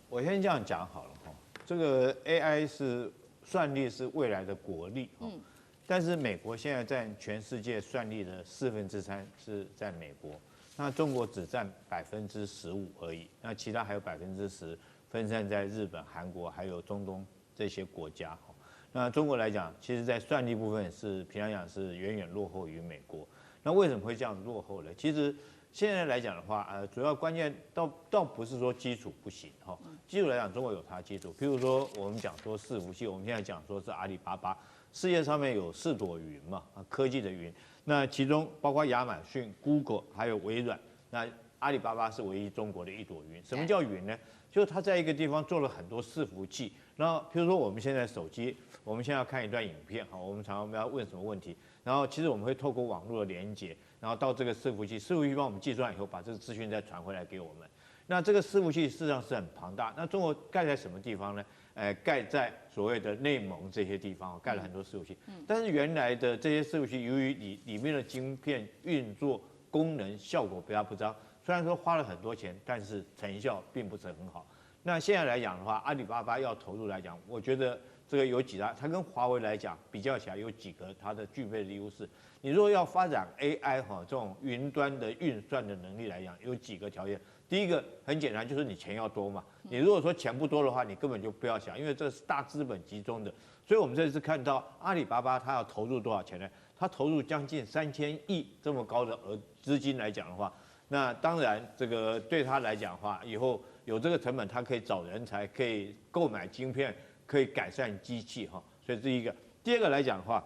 我先这样讲好了哈，这个 AI 是算力是未来的国力哈。但是美国现在占全世界算力的3/4是在美国，那中国只占15%而已，那其他还有10%分散在日本、韩国还有中东这些国家。那中国来讲，其实在算力部分是平常讲是远远落后于美国。那为什么会这样落后呢？其实现在来讲的话，主要关键倒不是说基础不行哈，基础来讲中国有它基础，譬如说我们讲说伺服器，我们现在讲说是阿里巴巴。世界上面有4朵云嘛，科技的云，那其中包括亚马逊、Google 还有微软，那阿里巴巴是唯一中国的一朵云。什么叫云呢？就是它在一个地方做了很多伺服器，然后譬如说我们现在手机，我们现在要看一段影片，哈，我们常常要问什么问题，然后其实我们会透过网络的连接，然后到这个伺服器帮我们计算以后，把这个资讯再传回来给我们。那这个伺服器事实上是很庞大，那中国盖在什么地方呢？盖在所谓的内蒙这些地方，盖了很多伺服器。但是原来的这些伺服器，由于里面的晶片运作功能效果比较不彰，虽然说花了很多钱，但是成效并不是很好。那现在来讲的话，阿里巴巴要投入来讲，我觉得这个有几大，它跟华为来讲比较起来有几个它的具备的优势。你如果要发展 AI 这种云端的运算的能力来讲，有几个条件。第一个很简单，就是你钱要多嘛。你如果说钱不多的话，你根本就不要想，因为这是大资本集中的。所以我们这次看到阿里巴巴它要投入多少钱呢？它投入将近3000亿这么高的资金来讲的话，那当然这个对它来讲的话，以后有这个成本，它可以找人才，可以购买晶片，可以改善机器哈。所以这一个。第二个来讲的话，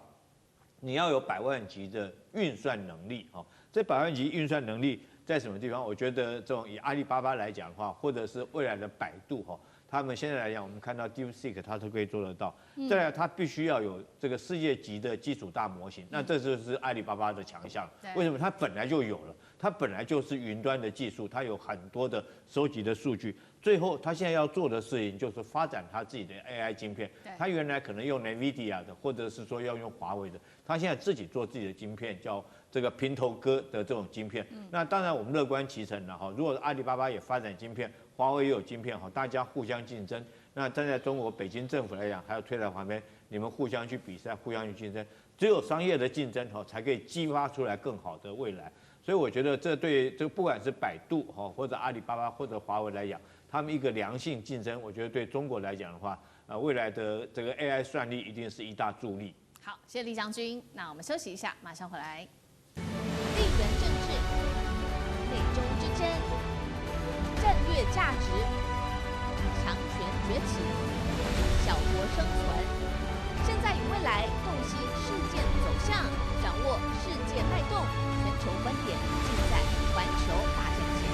你要有100万级的运算能力哈。这100万级运算能力在什么地方？我觉得这种以阿里巴巴来讲的话，或者是未来的百度哈，他们现在来讲，我们看到 DeepSeek 它都可以做得到。再来，它必须要有这个世界级的基础大模型，那这就是阿里巴巴的强项。为什么？它本来就有了，它本来就是云端的技术，它有很多的收集的数据。最后，它现在要做的事情就是发展它自己的 AI 晶片。它原来可能用 NVIDIA 的，或者是说要用华为的，它现在自己做自己的晶片，叫这个平头哥的这种晶片。那当然我们乐观其成了哈。如果阿里巴巴也发展晶片，华为也有晶片哈，大家互相竞争。那站在中国北京政府来讲，还要推在旁边，你们互相去比赛，互相去竞争。只有商业的竞争哈，才可以激发出来更好的未来。所以我觉得这对这不管是百度哈，或者阿里巴巴或者华为来讲，他们一个良性竞争，我觉得对中国来讲的话，未来的这个 AI 算力一定是一大助力。好，谢谢李将军。那我们休息一下，马上回来。地缘政治、美中之争、战略价值、强权崛起、小国生存，现在与未来洞悉事件走向，掌握世界脉动，全球观点尽在环球大战线。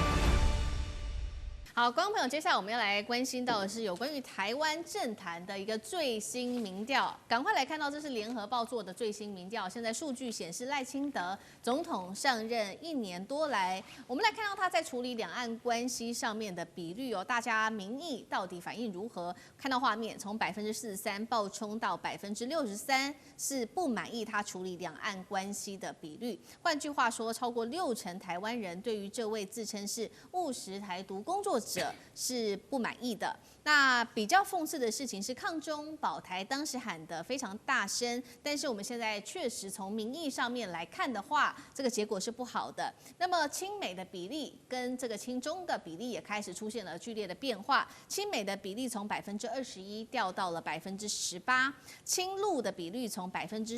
好，好，观众朋友，接下来我们要来关心到的是有关于台湾政坛的一个最新民调。赶快来看到，这是联合报做的最新民调。现在数据显示，赖清德总统上任1年多来，我们来看到他在处理两岸关系上面的比率哦，大家民意到底反应如何？看到画面，从43%暴冲到63%，是不满意他处理两岸关系的比率。换句话说，超过60%台湾人对于这位自称是务实台独工作者是不满意的。那比较讽刺的事情是，抗中保台当时喊得非常大声，但是我们现在确实从民意上面来看的话，这个结果是不好的。那么亲美的比例跟这个亲中的比例也开始出现了剧烈的变化，亲美的比例从21%掉到了18%，亲陆的比率从8%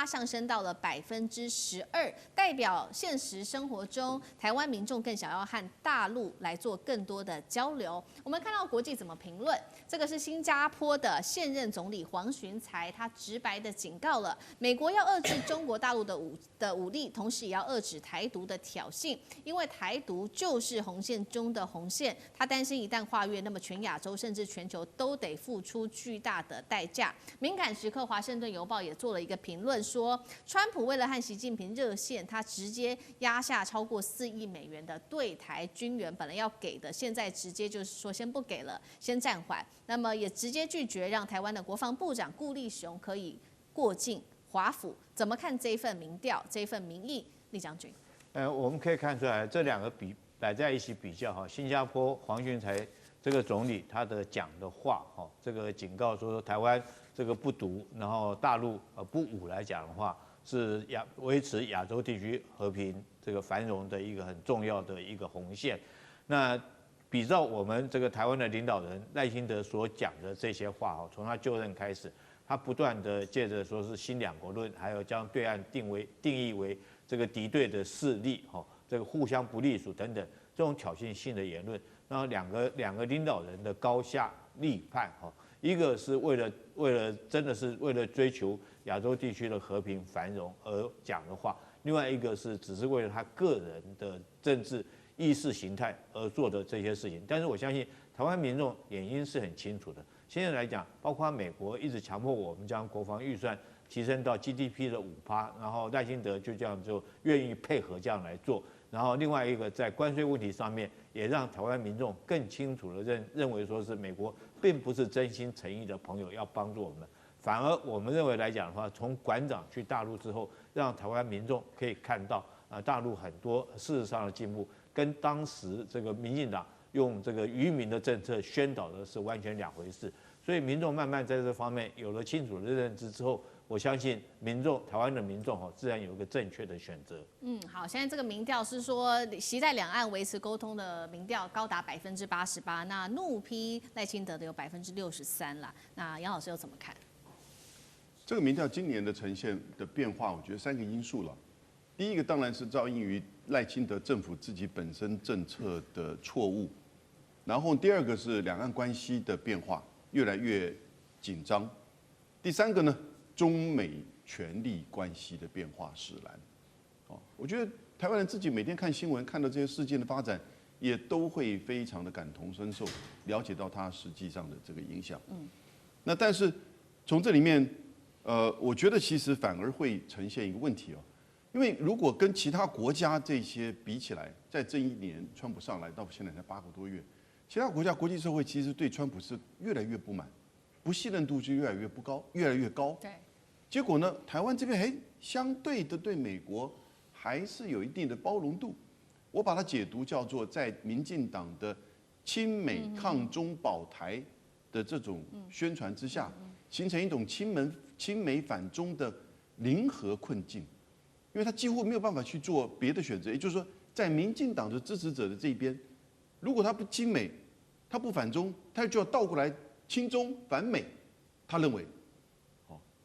上升到了12%，代表现实生活中台湾民众更想要和大陆来做更多的交流。我们看到国际怎么评论，这个是新加坡的现任总理黄循财，他直白的警告了美国要遏制中国大陆的武力，同时也要遏制台独的挑衅，因为台独就是红线中的红线，他担心一旦跨越，那么全亚洲甚至全球都得付出巨大的代价。敏感时刻，华盛顿邮报也做了一个评论说，川普为了和习近平热线，他直接压下超过4亿美元的对台军援，本来要给的，现在直接就是说先不给了，先暂缓。那么也直接拒绝让台湾的国防部长顾立雄可以过境华府。怎么看这一份民调，这一份民意？厉将军，我们可以看出来，这两个摆在一起比较哈，新加坡黄循财这个总理他的讲的话哈，这个警告说台湾这个不独，然后大陆不武来讲的话，是维持亚洲地区和平这个繁荣的一个很重要的一个红线。那比照我们这个台湾的领导人赖清德所讲的这些话哈，从他就任开始，他不断的借着说是新两国论，还有将对岸定义为这个敌对的势力哈，这个互相不隶属等等这种挑衅性的言论，然后两个领导人的高下立判哈。一个是为了真的是为了追求亚洲地区的和平繁荣而讲的话，另外一个是只是为了他个人的政治意识形态而做的这些事情。但是我相信台湾民众眼睛是很清楚的。现在来讲，包括美国一直强迫我们将国防预算提升到 GDP 的5%，然后赖清德就这样就愿意配合这样来做。然后另外一个在关税问题上面，也让台湾民众更清楚的认为说是美国并不是真心诚意的朋友要帮助我们，反而我们认为来讲的话，从馆长去大陆之后，让台湾民众可以看到大陆很多事实上的进步，跟当时这个民进党用这个愚民的政策宣导的是完全两回事。所以民众慢慢在这方面有了清楚的认知之后，我相信台湾的民众自然有一个正确的选择。好，现在这个民调是说，期待两岸维持沟通的民调高达88%，那怒批赖清德的有63%啦。那杨老师又怎么看？这个民调今年的呈现的变化，我觉得3个因素了。第一个当然是肇因于赖清德政府自己本身政策的错误，然后第二个是两岸关系的变化越来越紧张，第三个呢，中美权力关系的变化使然。我觉得台湾人自己每天看新闻，看到这些事件的发展，也都会非常的感同身受，了解到它实际上的这个影响。那但是从这里面，我觉得其实反而会呈现一个问题哦，因为如果跟其他国家这些比起来，在这1年川普上来到现在才8个多月，其他国家国际社会其实对川普是越来越不满，不信任度就越来越高。对。结果呢，台湾这边相对的对美国还是有一定的包容度。我把它解读叫做在民进党的亲美抗中保台的这种宣传之下，形成一种亲美反中的零和困境，因为他几乎没有办法去做别的选择。也就是说，在民进党的支持者的这一边，如果他不亲美，他不反中，他就要倒过来亲中反美。他认为。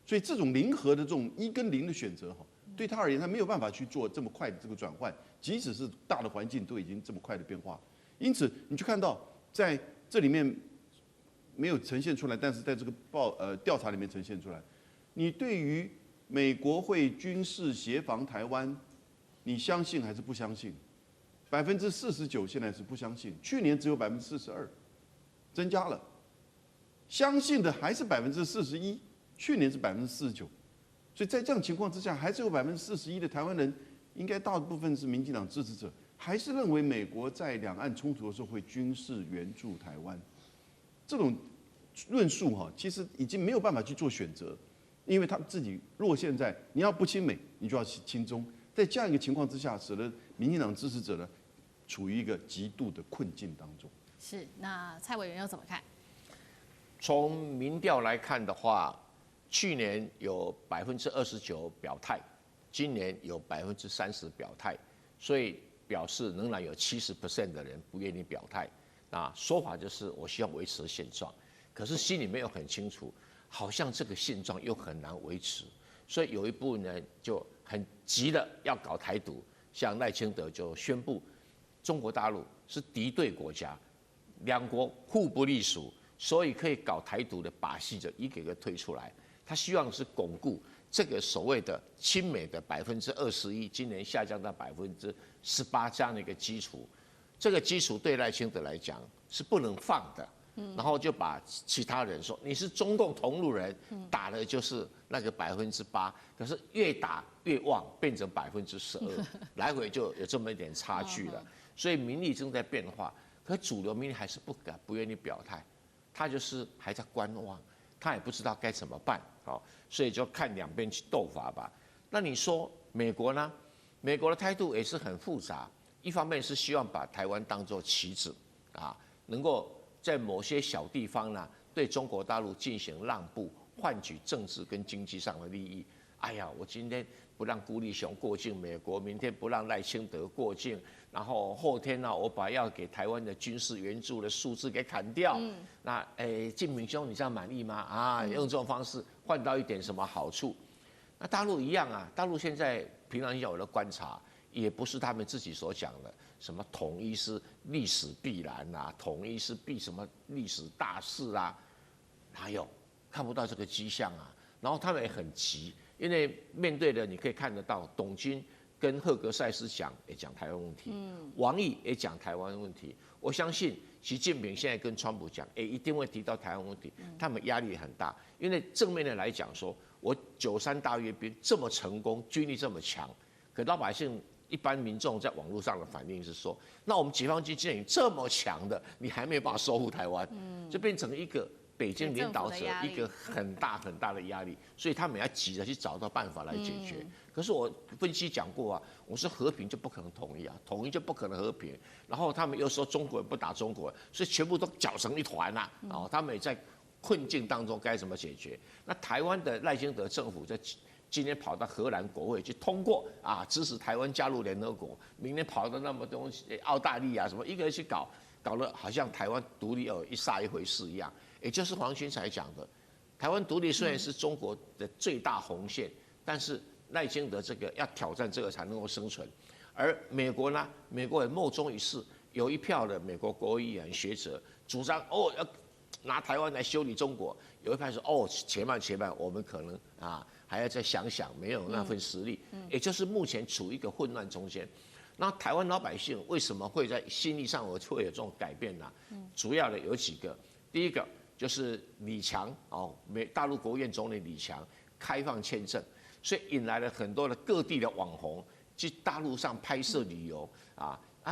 所以这种零和的这种1跟0的选择，对他而言，他没有办法去做这么快的这个转换，即使是大的环境都已经这么快的变化。因此，你就看到在这里面没有呈现出来，但是在这个调查里面呈现出来，你对于美国会军事协防台湾，你相信还是不相信？ 49%现在是不相信，去年只有42%，增加了。相信的还是41%，去年是49%，所以在这样情况之下，还是有41%的台湾人，应该大部分是民进党支持者，还是认为美国在两岸冲突的时候会军事援助台湾。这种论述其实已经没有办法去做选择，因为他们自己如果现在你要不亲美，你就要亲中，在这样一个情况之下，使得民进党支持者呢，处于一个极度的困境当中。是，那蔡委员又怎么看？从民调来看的话，去年有29%表态，今年有30%表态，所以表示仍然有70% 的人不愿意表态。那说法就是我希望维持现状，可是心里面又很清楚，好像这个现状又很难维持，所以有一部分人就很急的要搞台独，像赖清德就宣布，中国大陆是敌对国家，两国互不隶属。所以可以搞台独的把戏就一个一个推出来，他希望是巩固这个所谓的亲美的21%，今年下降到18%这样的一个基础，这个基础对赖清德来讲是不能放的，然后就把其他人说你是中共同路人，打的就是那个8%，可是越打越旺，变成12%，来回就有这么一点差距了，所以民意正在变化，可主流民意还是不愿意表态。他就是还在观望，他也不知道该怎么办，所以就看两边去斗法吧。那你说美国呢？美国的态度也是很复杂，一方面是希望把台湾当作棋子，能够在某些小地方呢对中国大陆进行让步，换取政治跟经济上的利益。哎呀，我今天不让辜立雄过境美国，明天不让赖清德过境，然后天呢，我把要给台湾的军事援助的数字给砍掉。那晋明兄，你这样满意吗？用这种方式换到一点什么好处？那大陆一样啊，大陆现在平常有的观察，也不是他们自己所讲的，什么统一是历史必然啊，统一是必什么历史大事啊，哪有？看不到这个迹象啊。然后他们也很急。因为面对的，你可以看得到，董金跟赫格塞斯也讲台湾问题，王毅也讲台湾问题。我相信习近平现在跟川普讲，一定会提到台湾问题，他们压力很大。因为正面的来讲说，我93大阅兵这么成功，军力这么强，可老百姓一般民众在网络上的反应是说，那我们解放军既然这么强的，你还没有办法收复台湾，就变成一个。北京领导者一个很大的压力，所以他们要急着去找到办法来解决。可是我分析讲过啊，我说和平就不可能统一啊，统一就不可能和平。然后他们又说中国人不打中国人，所以全部都搅成一团啊。他们也在困境当中该怎么解决？那台湾的赖清德政府在今天跑到荷兰国会去通过支持台湾加入联合国，明天跑到那么多澳大利亚什么一个人去搞得好像台湾独立一煞一回事一样。也就是黄勋才讲的，台湾独立虽然是中国的最大红线，但是赖清德这个要挑战这个才能够生存。而美国呢，美国也莫衷一是，有一票的美国国会议员学者主张要拿台湾来修理中国，有一派说且慢，我们可能还要再想想，没有那份实力。也就是目前处于一个混乱中间。那台湾老百姓为什么会在心理上会有这种改变呢？主要的有几个，第一个。就是李强大陆国务院总理李强开放签证，所以引来了很多的各地的网红去大陆上拍摄旅游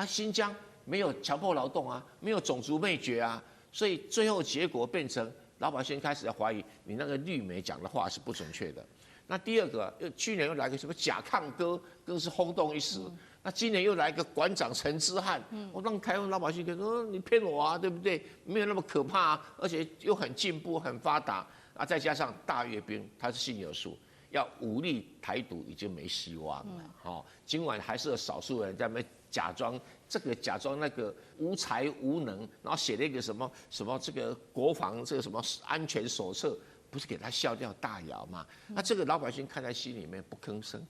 新疆没有强迫劳动没有种族灭绝所以最后结果变成老百姓开始要怀疑你那个绿媒讲的话是不准确的。那第二个，去年又来个什么甲亢哥，更是轰动一时。那今年又来个馆长陈之汉，我让台湾老百姓说你骗我对不对？没有那么可怕而且又很进步、很发达再加上大阅兵，他是心有数，要武力台独已经没希望了。尽管还是有少数人在那边假装这个假装那个无才无能，然后写了一个什么这个国防这个什么安全手册。不是给他笑掉大牙嘛？那这个老百姓看在心里面不吭声，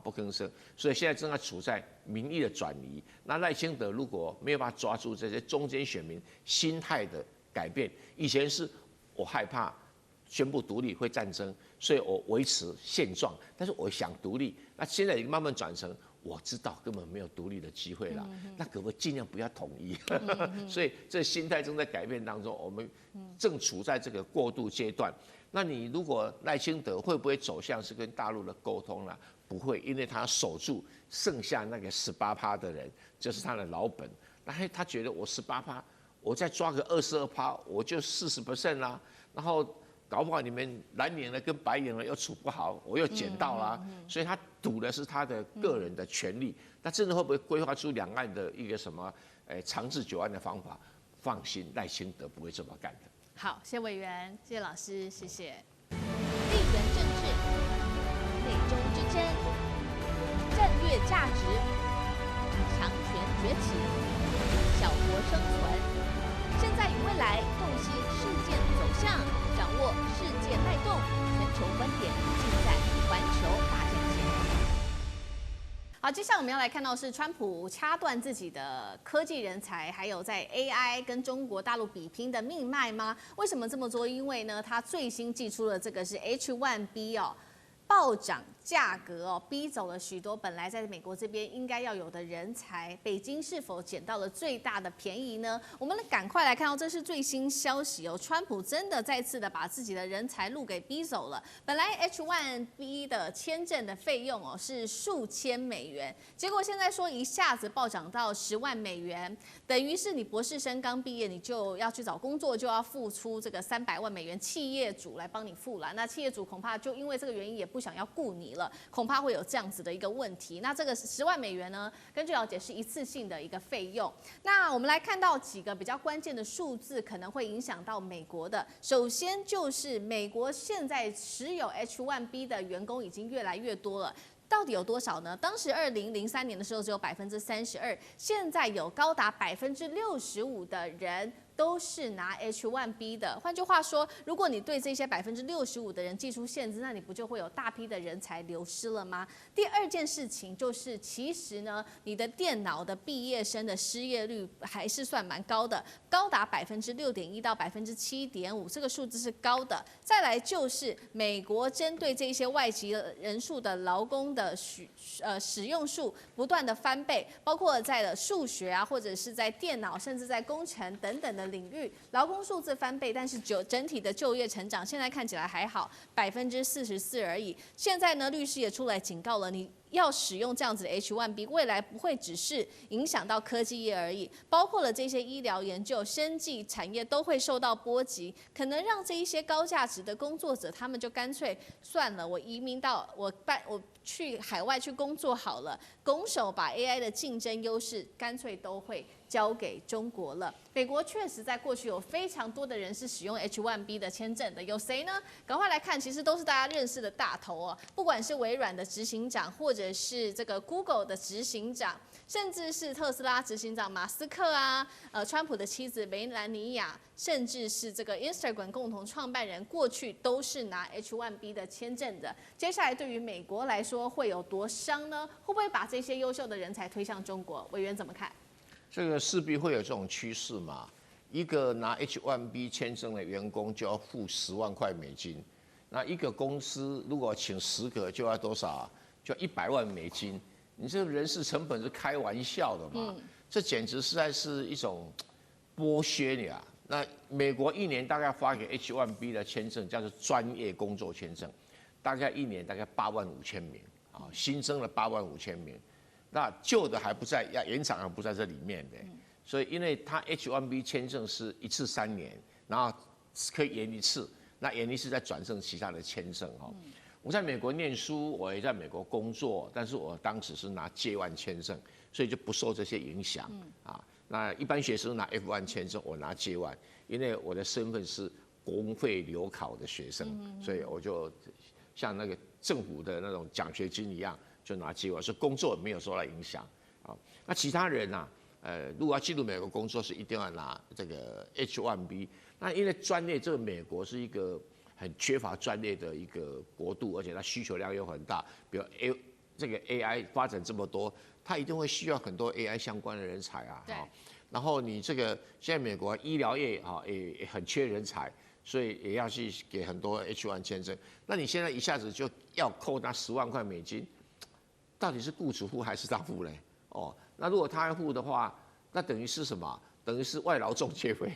不吭声。所以现在正在处在民意的转移。那赖清德如果没有办法抓住这些中间选民心态的改变，以前是我害怕宣布独立会战争，所以我维持现状，但是我想独立。那现在已经慢慢转成我知道根本没有独立的机会了，那可不可以尽量不要统一？所以这心态正在改变当中，我们正处在这个过渡阶段。那你如果赖清德会不会走向是跟大陆的沟通呢？不会，因为他守住剩下那个18%的人，就是他的老本。那他觉得我18%，我再抓个22%，我就40% 啦。然后搞不好你们蓝营的跟白营的又处不好，我又捡到啦。所以他赌的是他的个人的权利。那真的会不会规划出两岸的一个什么长治久安的方法？放心，赖清德不会这么干的。好，谢谢委员，谢谢老师，谢谢。地缘政治、内中之争、战略价值、强权崛起、小国生存，现在与未来洞悉事件走向，掌握世界脉动，全球观点尽在环球大战线。好，接下来我们要来看到是川普掐断自己的科技人才，还有在 AI 跟中国大陆比拼的命脉吗？为什么这么做？因为呢，他最新寄出了这个是 H1B 哦，暴涨价格哦，逼走了许多本来在美国这边应该要有的人才。北京是否捡到了最大的便宜呢？我们赶快来看到，这是最新消息哦，川普真的再次的把自己的人才路给逼走了。本来 H1B 的签证的费用哦是数千美元，结果现在说一下子暴涨到10万美元，等于是你博士生刚毕业，你就要去找工作，就要付出这个300万美元，企业主来帮你付了。那企业主恐怕就因为这个原因也不想要雇你了，恐怕会有这样子的一个问题。那这个10万美元呢，根据了解是一次性的一个费用。那我们来看到几个比较关键的数字，可能会影响到美国的。首先就是美国现在持有 H1B 的员工已经越来越多了。到底有多少呢？当时2003年的时候只有32%，现在有高达65%的人都是拿 H1B 的。换句话说，如果你对这些65%的人寄出限制，那你不就会有大批的人才流失了吗？第二件事情就是，其实呢，你的电脑的毕业生的失业率还是算蛮高的，高达6.1%到7.5%，这个数字是高的。再来就是美国针对这些外籍人数的劳工的使用数不断的翻倍，包括在了数学啊，或者是在电脑，甚至在工程等等的领域，劳工数字翻倍，但是整体的就业成长现在看起来还好，44%而已。现在呢，律师也出来警告了，你要使用这样子的 H1B， 未来不会只是影响到科技业而已，包括了这些医疗研究、生技产业都会受到波及，可能让这一些高价值的工作者，他们就干脆算了，我移民到我去海外去工作好了，拱手把 AI 的竞争优势干脆都会交给中国了。美国确实在过去有非常多的人是使用 H1B 的签证的，有谁呢？赶快来看，其实都是大家认识的大头哦，不管是微软的执行长，或者是这个 Google 的执行长，甚至是特斯拉执行长马斯克啊，川普的妻子梅兰妮亚，甚至是这个 Instagram 共同创办人，过去都是拿 H1B 的签证的。接下来对于美国来说会有多伤呢？会不会把这些优秀的人才推向中国？委员怎么看？这个势必会有这种趋势嘛。一个拿 H1B 签证的员工就要付10万块美金，那一个公司如果请10个就要多少啊？就100万美金。你这个人事成本是开玩笑的嘛？这简直实在是一种剥削你啊！那美国一年大概发给 H1B 的签证叫做专业工作签证，大概一年大概85000名啊，新增了85000名。那旧的还不在，要延长还不在这里面的，所以因为它 H1B 签证是1次3年，然后可以延1次，那延1次再转成其他的签证哈。我在美国念书，我也在美国工作，但是我当时是拿 J1 签证，所以就不受这些影响啊。那一般学生拿 F1 签证，我拿 J1，因为我的身份是公费留考的学生，所以我就像那个政府的那种奖学金一样。就拿J1，所以工作没有受到影响啊。那其他人啊，如果要进入美国工作，是一定要拿这个 H1B。那因为专业，这个美国是一个很缺乏专业的一个国度，而且它需求量又很大。比如这个 AI 发展这么多，它一定会需要很多 AI 相关的人才啊。对。然后你这个现在美国医疗业啊也很缺人才，所以也要去给很多 H1 签证。那你现在一下子就要扣那10万块美金。到底是雇主付还是他付嘞？哦，那如果他要付的话，那等于是什么？等于是外劳中介费，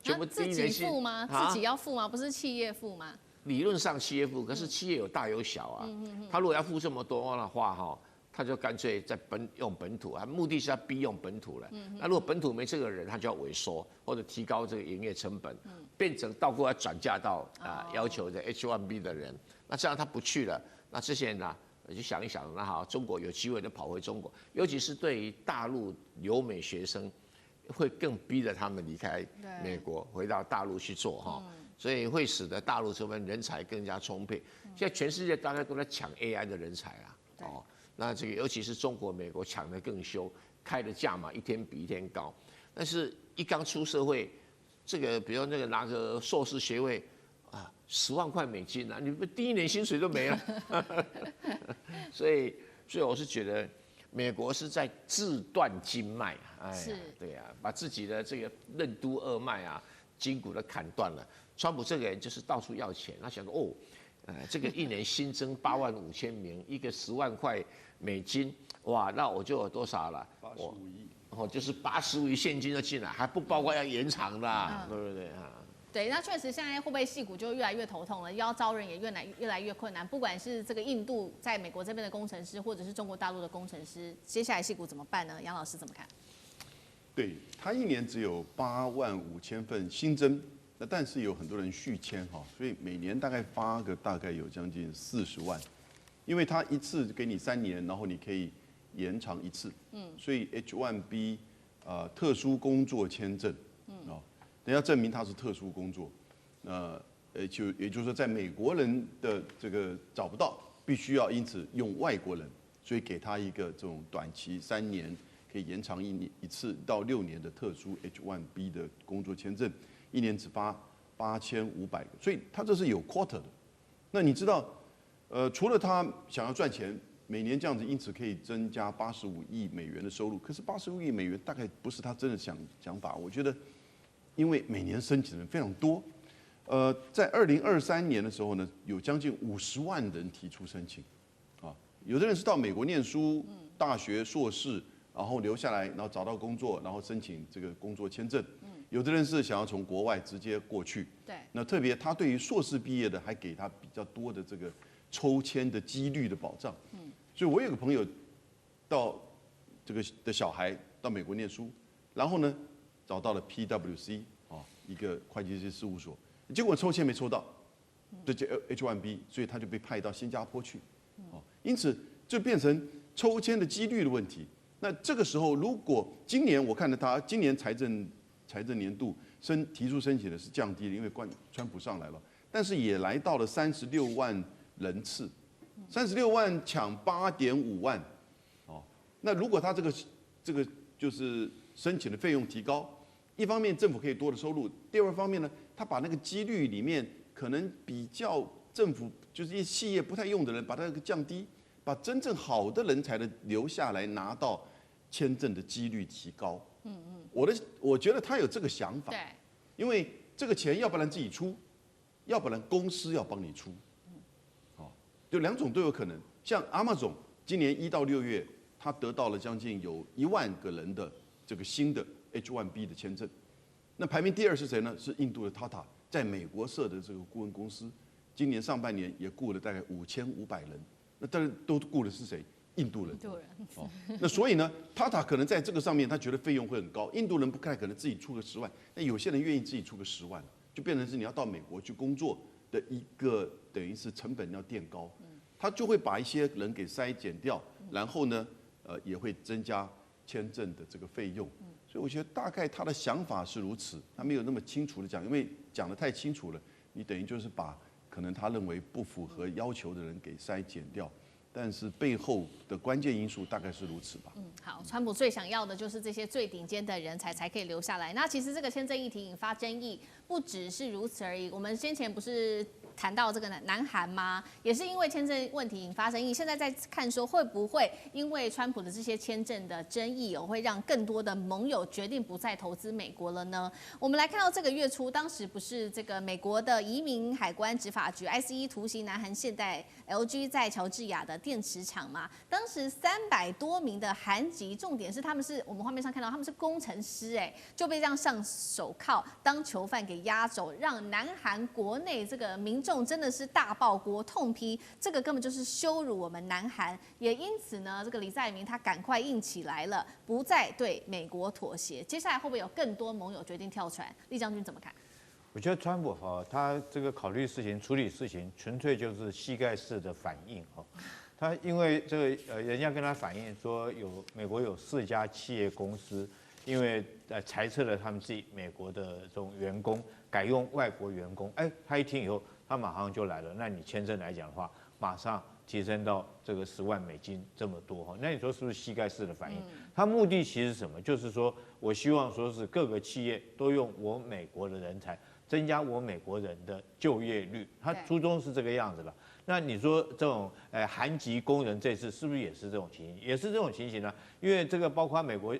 全部自己付吗？自己要付吗？不是企业付吗？理论上企业付，可是企业有大有小啊。他如果要付这么多的话，哈，他就干脆在用本土啊，目的是要逼用本土了。那如果本土没这个人，他就要萎缩或者提高这个营业成本，变成倒过来转嫁到要求的 H1B 的人。那这样他不去了，那这些人呢，就想一想，那好，中国有机会就跑回中国，尤其是对于大陆留美学生，会更逼着他们离开美国，回到大陆去做哈。所以会使得大陆这边人才更加充沛。现在全世界大家都在抢 AI 的人才啊，哦，那这个尤其是中国、美国抢得更凶，开的价码一天比一天高。但是，一刚出社会，这个比如那个拿个硕士学位啊，10万块美金啊，你不第1年薪水都没了。所以我是觉得，美国是在自断经脉，哎呀，对呀，把自己的这个任督二脉啊，筋骨都砍断了。川普这个人就是到处要钱，他想说哦，这个1年新增85000名，一个10万块美金，哇，那我就有多少了？85亿，哦，就是85亿现金就进来，还不包括要延长的，对不对啊？对，那确实现在会不会矽谷就越来越头痛了，要招人也越来越困难。不管是这个印度在美国这边的工程师，或者是中国大陆的工程师，接下来矽谷怎么办呢？杨老师怎么看？对，他1年只有85000份新增。那但是有很多人续签哈，所以每年大概发个大概有将近40万，因为他一次给你3年，然后你可以延长1次，所以 H1B 特殊工作签证，等下证明他是特殊工作，也就是说在美国人的这个找不到，必须要因此用外国人，所以给他一个这种短期3年可以延长一次到6年的特殊 H1B 的工作签证。1年只发8500个，所以他这是有 quota 的。那你知道，除了他想要赚钱，每年这样子，因此可以增加85亿美元的收入。可是85亿美元大概不是他真的想法。我觉得，因为每年申请的人非常多，在2023年的时候呢，有将近50万人提出申请，啊，有的人是到美国念书，大学硕士，然后留下来，然后找到工作，然后申请这个工作签证。有的人是想要从国外直接过去，对，那特别他对于硕士毕业的还给他比较多的这个抽签的几率的保障，所以我有个朋友到这个的小孩到美国念书，然后呢找到了 PwC 一个会计师事务所，结果抽签没抽到，这就 H1B， 所以他就被派到新加坡去，因此就变成抽签的几率的问题。那这个时候如果今年我看到他今年财政年度提出申请的是降低了，因为川普上来了，但是也来到了36万人次，36万抢8.5万，那如果他这个就是申请的费用提高，一方面政府可以多的收入，第二方面呢，他把那个几率里面可能比较政府就是一些企业不太用的人，把它降低，把真正好的人才的留下来拿到签证的几率提高。我觉得他有这个想法，对，因为这个钱要不然自己出，要不然公司要帮你出，就2种都有可能。像 Amazon 今年1到6月，他得到了将近有1万个人的这个新的 H1B 的签证。那排名第2是谁呢？是印度的 Tata 在美国设的这个顾问公司，今年上半年也雇了大概5500人。那当然都雇的是谁？印度人，那所以呢，Tata可能在这个上面他觉得费用会很高，印度人不太可能自己出个10万，那有些人愿意自己出个10万，就变成是你要到美国去工作的一个等于是成本要垫高，他就会把一些人给筛减掉，然后呢，也会增加签证的这个费用，所以我觉得大概他的想法是如此，他没有那么清楚的讲，因为讲得太清楚了，你等于就是把可能他认为不符合要求的人给筛减掉。但是背后的关键因素大概是如此吧。好，川普最想要的就是这些最顶尖的人才可以留下来。那其实这个签证议题引发争议，不只是如此而已。我们先前不是谈到这个南韩吗？也是因为签证问题引发争议，现在在看说会不会因为川普的这些签证的争议会让更多的盟友决定不再投资美国了呢？我们来看到这个月初，当时不是这个美国的移民海关执法局 ICE 突袭南韩现代 LG 在乔治亚的电池厂嘛？当时300多名的韩籍，重点是他们是我们画面上看到他们是工程师，就被这样上手铐当囚犯给押走，让南韩国内这个民众真的是大爆锅，痛批这个根本就是羞辱我们南韩。也因此呢，这个李在明他赶快硬起来了，不再对美国妥协。接下来会不会有更多盟友决定跳船？厉将军怎么看？我觉得川普他这个考虑事情、处理事情，纯粹就是膝盖式的反应他因为这个人家跟他反映说，美国有4家企业公司，因为裁撤了他们自己美国的这种员工，改用外国员工。他一听以后，他马上就来了。那你签证来讲的话，马上提升到这个10万美金这么多那你说是不是膝盖式的反应？他目的其实是什么？就是说我希望说是各个企业都用我美国的人才，增加我美国人的就业率。他初衷是这个样子了。那你说这种韩籍工人这次是不是也是这种情形？也是这种情形呢？因为这个包括美国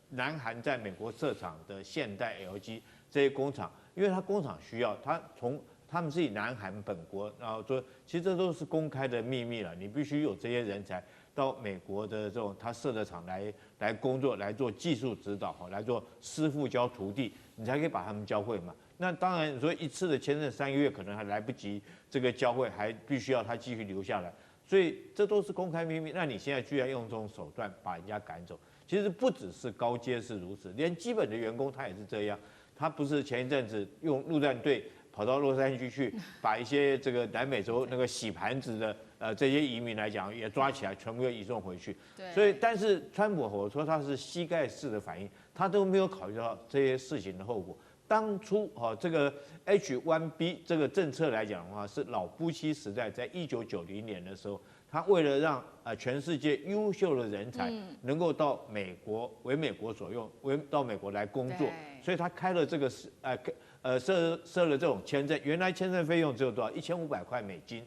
南韩在美国设厂的现代 LG 这些工厂，因为它工厂需要，他们自己南韩本国，然后说其实这都是公开的秘密了，你必须有这些人才到美国的这种他设的厂来工作，来做技术指导来做师傅教徒弟，你才可以把他们教会嘛。那当然，你说一次的签证3个月可能还来不及这个教会，还必须要他继续留下来，所以这都是公开秘密。那你现在居然用这种手段把人家赶走，其实不只是高阶是如此，连基本的员工他也是这样。他不是前一阵子用陆战队跑到洛杉矶去，把一些这个南美洲那个洗盘子的这些移民来讲也抓起来，全部又移送回去。所以，但是川普我说他是膝盖式的反应，他都没有考虑到这些事情的后果。当初这个 H1B 这个政策来讲的话，是老布希时代在1990年的时候，他为了让全世界优秀的人才能够到美国为美国所用，到美国来工作，所以他开了这个设了这种签证，原来签证费用只有多少？1500块美金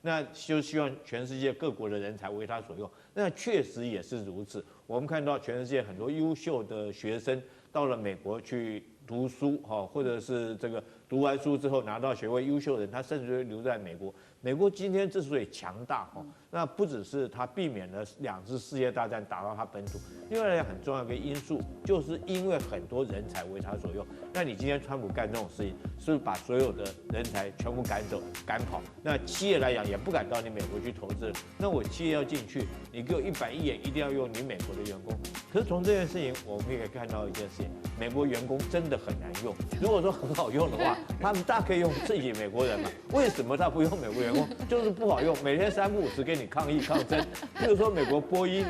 那就希望全世界各国的人才为他所用。那确实也是如此，我们看到全世界很多优秀的学生到了美国去读书或者是这个读完书之后拿到学位，优秀人他甚至会留在美国。美国今天之所以强大那不只是他避免了2次世界大战打到他本土，另外一个很重要的因素，就是因为很多人才为他所用。那你今天川普干这种事情，是不是把所有的人才全部赶走、赶跑？那企业来讲也不敢到你美国去投资。那我企业要进去，你给我100亿元，一定要用你美国的员工。可是从这件事情，我们也可以看到一件事情，美国员工真的很难用。如果说很好用的话，他们大可以用自己美国人嘛？为什么他不用美国员工？就是不好用，每天3不5时给你抗议抗争。比如说美国波音